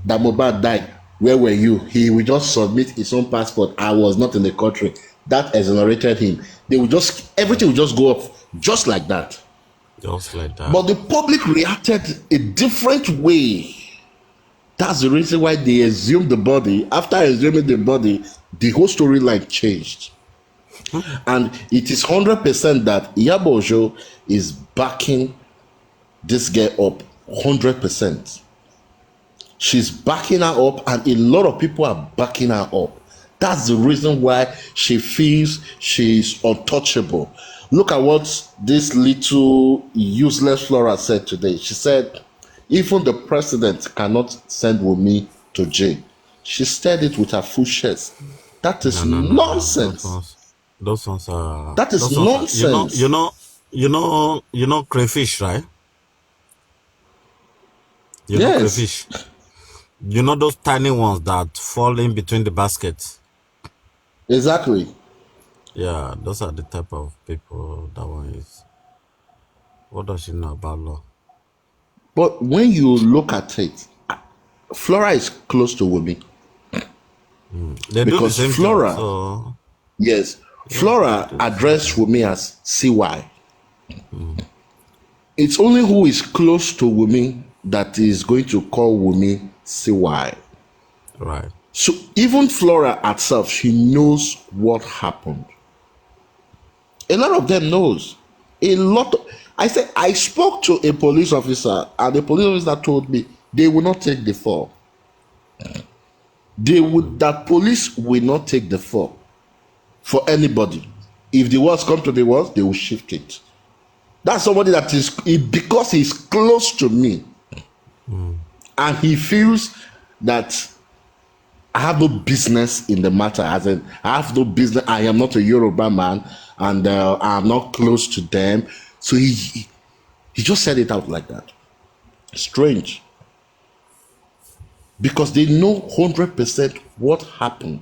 that Mohbad died. Where were you? He will just submit his own passport. I was not in the country. That exonerated him. Everything will just go off just like that. just like that. But the public reacted a different way. That's the reason why they assumed the body. After assuming the body, the whole storyline changed. And it is 100% that Iyabo Ojo is backing this girl up 100%. She's backing her up, and a lot of people are backing her up. That's the reason why she feels she's untouchable. Look at what this little useless Flora said today. She said, even the president cannot send Wunmi to jail. She said it with her full chest. That is No. nonsense. Those ones are. That is Those ones are. nonsense. You know crayfish, right? You know Yes, crayfish. You know those tiny ones that fall in between the baskets. exactly. Yeah, those are the type of people that one is. What does she know about law? But when you look at it, Flora is close to Wunmi They do the because same thing. Flora, So yes, yeah, Flora they do the same addressed thing. Wunmi as CY. It's only who is close to Wunmi that is going to call Wunmi CY. Right. So even Flora herself, she knows what happened. A lot of them knows. I spoke to a police officer, and the police officer told me they will not take the fall. That police will not take the fall for anybody. If the worst come to the worst, they will shift it. That's somebody that is, because he's close to me, and he feels that I have no business in the matter. As in, I have no business. I am not a Yoruba man, and I'm not close to them. So he just said it out like that. Strange. Because they know 100% what happened.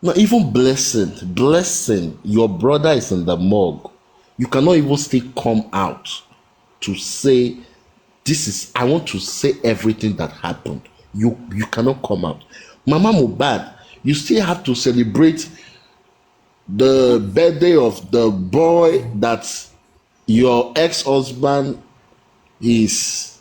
Now, even blessing, your brother is in the morgue. You cannot even still come out to say, I want to say everything that happened. You cannot come out. Mama Mohbad, you still have to celebrate the birthday of the boy that your ex-husband is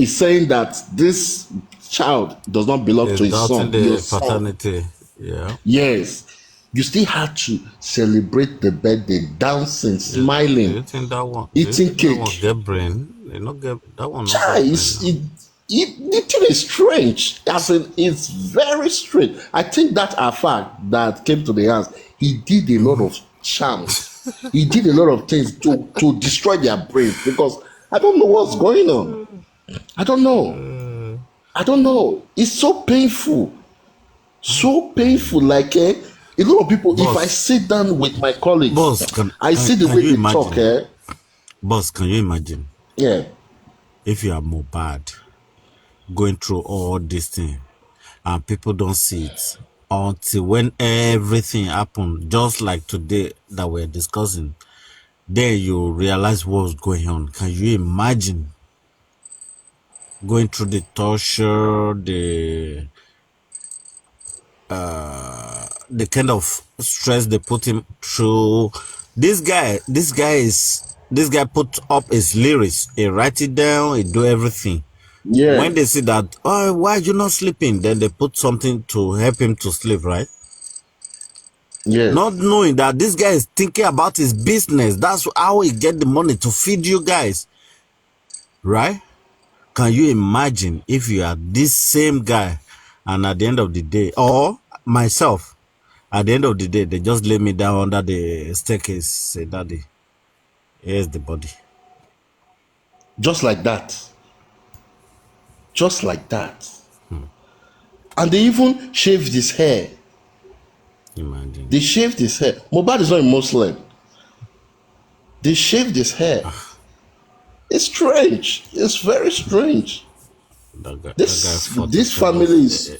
saying that this child does not belong It's to his doubting son. Your the son. paternity. Yeah. Yes. You still had to celebrate the birthday, dancing, Do smiling, you think that one? Do you eating think that one cake. get brain? They not get that one. Not Chai, get brain now. the thing is strange. As in, it's very strange. I think that Afar that came to the house, he did a lot of charms. He did a lot of things to destroy their brains because I don't know what's going on. I don't know. It's so painful. So painful. Like a lot of people, if I Boss, sit down with my colleagues, boss, I see the can way you they talk. imagine? Boss, can you imagine Yeah. if you are Mohbad going through all this thing and people don't see it until when everything happened, just like today that we're discussing, then you realize what's going on. Can you imagine going through the torture, the kind of stress they put him through? This guy put up his lyrics. He write it down. He do everything. When they Yes. see that, oh, why are you not sleeping? Then they put something to help him to sleep, right? Not Yes. knowing that this guy is thinking about his business. That's how he get the money to feed you guys, right? Can you imagine if you are this same guy and at the end of the day, or myself, at the end of the day, they just lay me down under the staircase, say, Daddy, here's the body. Just like that. Just like that. And they even shaved his hair. Imagine. They shaved his hair. Mohbad is not a Muslim. They shaved his hair. It's strange. It's very strange. That guy This 47. family is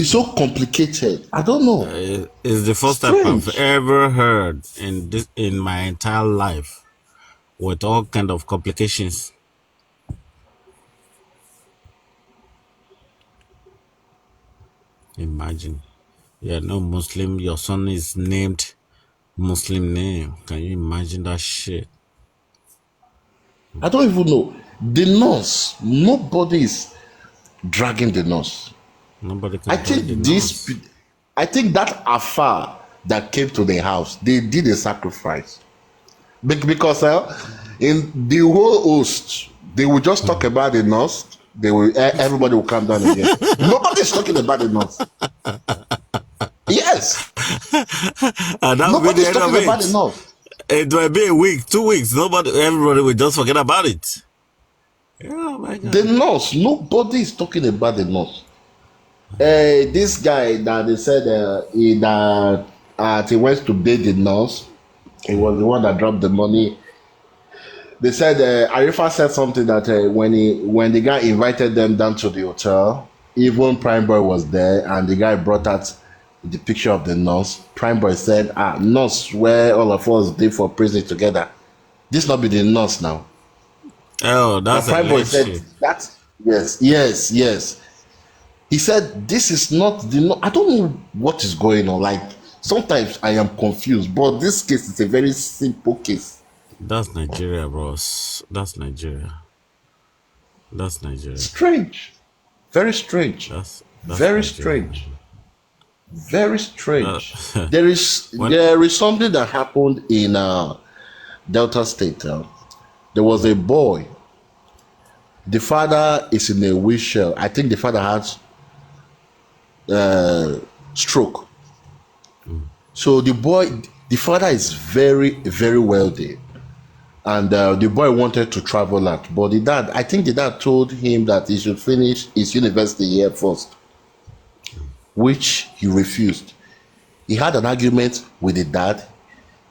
so complicated. I don't know. It's the first time I've Strange. ever heard in my entire life with all kind of complications. Imagine. Yeah, no Muslim, your son is named Muslim name. Can you imagine that shit? I don't even know. The nurse, nobody is dragging the nurse. Nobody I can drag the think nose. I think that Afar that came to the house, they did a sacrifice. Because in the whole host, they will just talk about the nurse. Everybody will calm down again. Nobody's talking about the nurse. Yes, And that will be the nobody's end of talking about the it. nurse. It might be a week, 2 weeks. Everybody will just forget about it. Oh my The God. nurse, nobody is talking about the nurse. This guy that they said he went to date the nurse. He was the one that dropped the money. They said Arifa said something that when the guy invited them down to the hotel, even Prime Boy was there, and the guy brought out the picture of the nurse. Prime Boy said, nurse, where all of us did for prison together. This not be the nurse now. Oh, And that's a Prime Boy late said shit. that. Yes. He said this is not the. I don't know what is going on. Like sometimes I am confused, but this case is a very simple case. That's Nigeria, bros. That's Nigeria. That's Nigeria. Strange, very strange, That's very Nigeria. strange, very strange. Uh, There is when something that happened in Delta State. There was a boy. The father is in a wheelchair. I think the father had stroke. So the father is very, very wealthy. And the boy wanted to travel out. But I think the dad told him that he should finish his university here first, which he refused. He had an argument with the dad.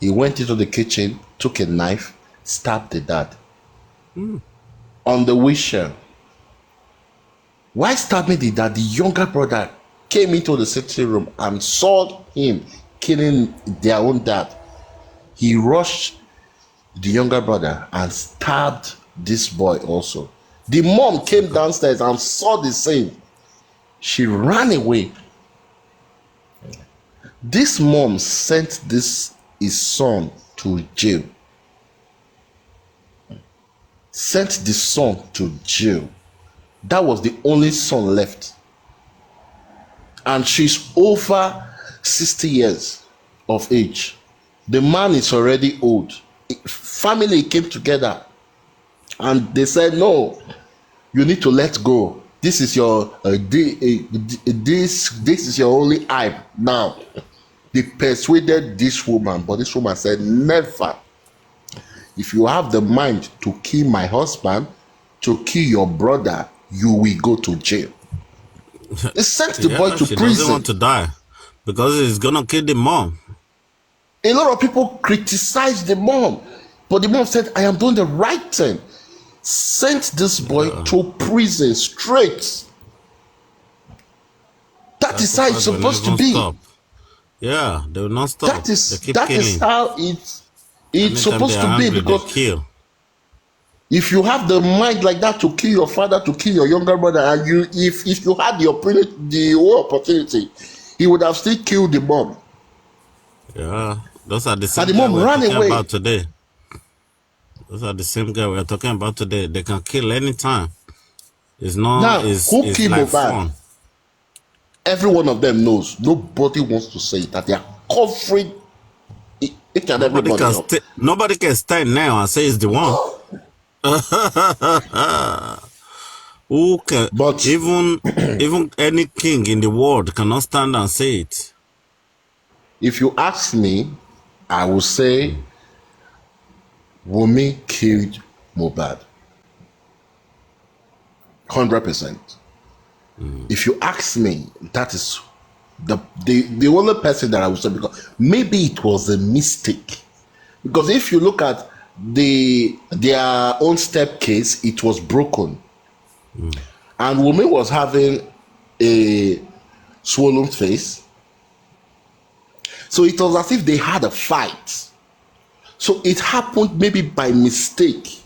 He went into the kitchen, took a knife, stabbed the dad on the wheelchair. While stabbing the dad, the younger brother came into the sitting room and saw him killing their own dad. He rushed the younger brother and stabbed this boy also. The mom came downstairs and saw the scene. She ran away. This mom sent his son to jail. Sent the son to jail. That was the only son left. And she's over 60 years of age. The man is already old. Family came together and they said, no, you need to let go. This is your this is your only eye now. They persuaded this woman, but this woman said, never. If you have the mind to kill my husband, to kill your brother, you will go to jail. They sent the boy to she prison. doesn't want to die because he's gonna kill the mom. A lot of people criticized the mom, but the mom said, I am doing the right thing. Sent this boy to prison straight. That is how it's supposed to be. Stop. Yeah, they will not stop. That is they keep that killing. is how it's Anytime supposed they're to be, angry, because they kill. if you have the mind like that to kill your father, to kill your younger brother, and if you had the whole opportunity, he would have still killed the mom. Yeah, those are the same And the guy mom we're ran talking away. about today. Those are the same guy we're talking about today. They can kill anytime. It's not. Now, who It's killed like Mohbad? fun. Every one of them knows. Nobody wants to say that they are covering each and everybody up. Nobody can stand now and say it's the one. Who can? But even any king in the world cannot stand and say it. if you ask me, I will say Wunmi killed Mohbad. 100%. If you ask me, that is the only person that I would say, because maybe it was a mistake. Because if you look at their own step case, it was broken. And Wunmi was having a swollen face. So it was as if they had a fight. So it happened maybe by mistake.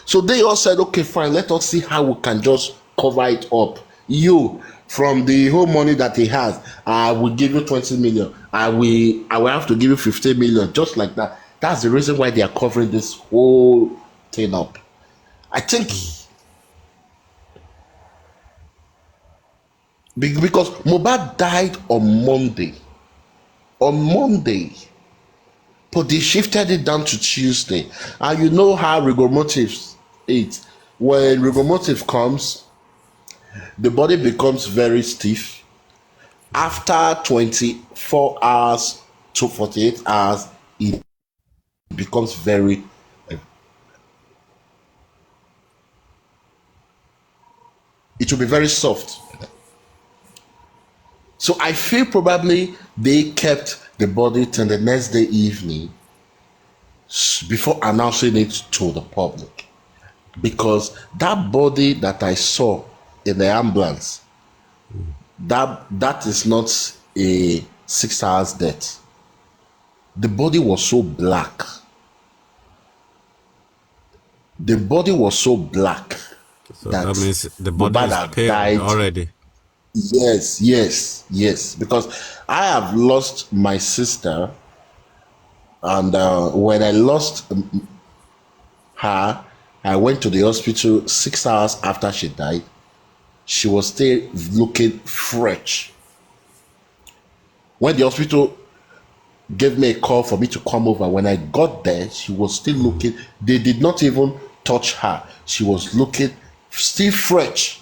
So they all said, okay, fine, let us see how we can just cover it up. You, from the whole money that he has, I will give you 20 million. I will have to give you 15 million, just like that. That's the reason why they are covering this whole thing up. I think because Mohbad died on Monday. But they shifted it down to Tuesday. And you know how rigor mortis is. When rigor mortis comes, the body becomes very stiff. After 24 hours to 48 hours, it becomes very it will be very soft. So I feel probably they kept the body till the next day evening before announcing it to the public, because that body that I saw in the ambulance, that is not a 6 hours death. The body was so black. The body was so black So that means the body Mohbad is had pale died. already. Yes. Because I have lost my sister, and when I lost her, I went to the hospital 6 hours after she died. She was still looking fresh. When the hospital gave me a call for me to come over, when I got there, she was still looking. They did not even touch her. She was looking still fresh.